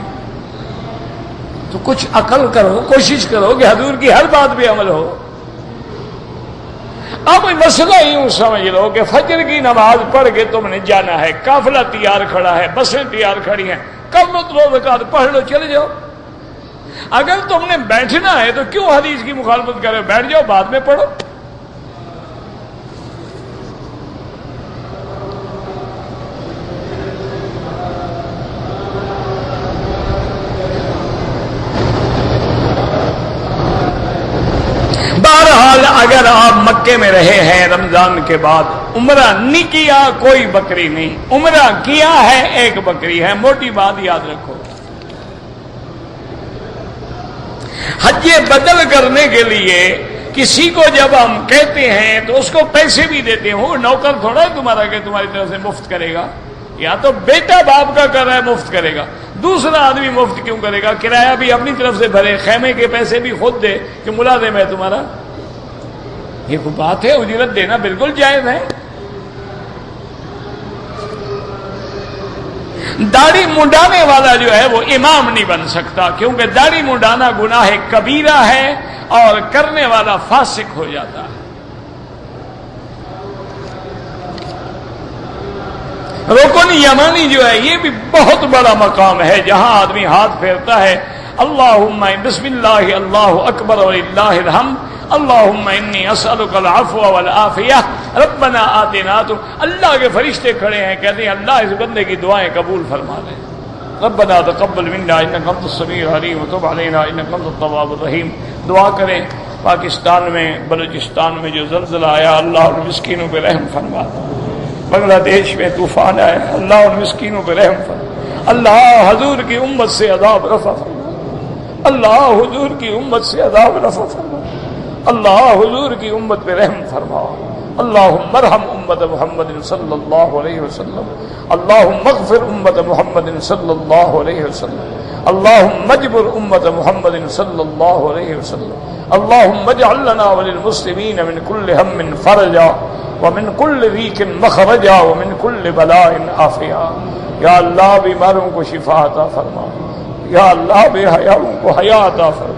تو کچھ عقل کرو، کوشش کرو کہ حضور کی ہر بات پہ عمل ہو. اب مسئلہ یوں سمجھ لو کہ فجر کی نماز پڑھ کے تم نے جانا ہے، قافلہ تیار کھڑا ہے، بسیں تیار کھڑی ہیں، کب لو 2 رکعت پڑھ لو، چلے جاؤ. اگر تم نے بیٹھنا ہے تو کیوں حدیث کی مخالفت کرو؟ بیٹھ جاؤ، بعد میں پڑھو. بہرحال اگر آپ مکے میں رہے ہیں رمضان کے بعد، عمرہ نہیں کیا کوئی بکری نہیں، عمرہ کیا ہے 1 بکری ہے. موٹی بات یاد رکھو. حج بدل کرنے کے لیے کسی کو جب ہم کہتے ہیں تو اس کو پیسے بھی دیتے ہیں. وہ نوکر تھوڑا ہے تمہارا کہ تمہاری طرف سے مفت کرے گا. یا تو بیٹا باپ کا کر رہا ہے مفت کرے گا، دوسرا آدمی مفت کیوں کرے گا؟ کرایہ بھی اپنی طرف سے بھرے، خیمے کے پیسے بھی خود دے کہ ملازم ہے تمہارا. یہ کوئی بات ہے؟ اجرت دینا بالکل جائز ہے. داڑھی منڈانے والا جو ہے وہ امام نہیں بن سکتا، کیونکہ داڑھی منڈانا گناہ کبیرہ ہے اور کرنے والا فاسق ہو جاتا ہے. رکن یمانی جو ہے یہ بھی بہت بڑا مقام ہے، جہاں آدمی ہاتھ پھیرتا ہے اللہم بسم اللہ اللہ اکبر وللہ الحمد اللہم انی اسألک العفو والعافیہ ربنا آتنا. تو اللہ کے فرشتے کھڑے ہیں، کہتے ہیں اللہ اس بندے کی دعائیں قبول فرما لے. ربنا تقبل منا انک انت السمیع العلیم وتب علینا انک انت التواب الرحیم. دعا کریں پاکستان میں، بلوچستان میں جو زلزلہ آیا، اللہ اور مسکینوں پہ رحم فرما. بنگلہ دیش میں طوفان آئے، اللہ ان مسکینوں پہ رحم فرما، اللہ حضور کی امت سے عذاب رفع فرما، اللہ حضور کی امت سے عذاب رفع فرما، اللہ حضور کی امت پہ رحم فرما، اللہم ارحم امت محمد صلی اللہ علیہ وسلم، اللہم اغفر امت محمد صلی اللہ علیہ وسلم، اللہم اجبر امت محمد صلی اللہ علیہ وسلم، اللہم اجعل لنا وللمسلمین من کل ہم فرجا ومن کل ضیق مخرجا ومن کل بلاء عافیا۔ یا اللہ بیماروں کو شفا عطا فرما، یا اللہ بے حیاؤں کو حیا عطا فرما،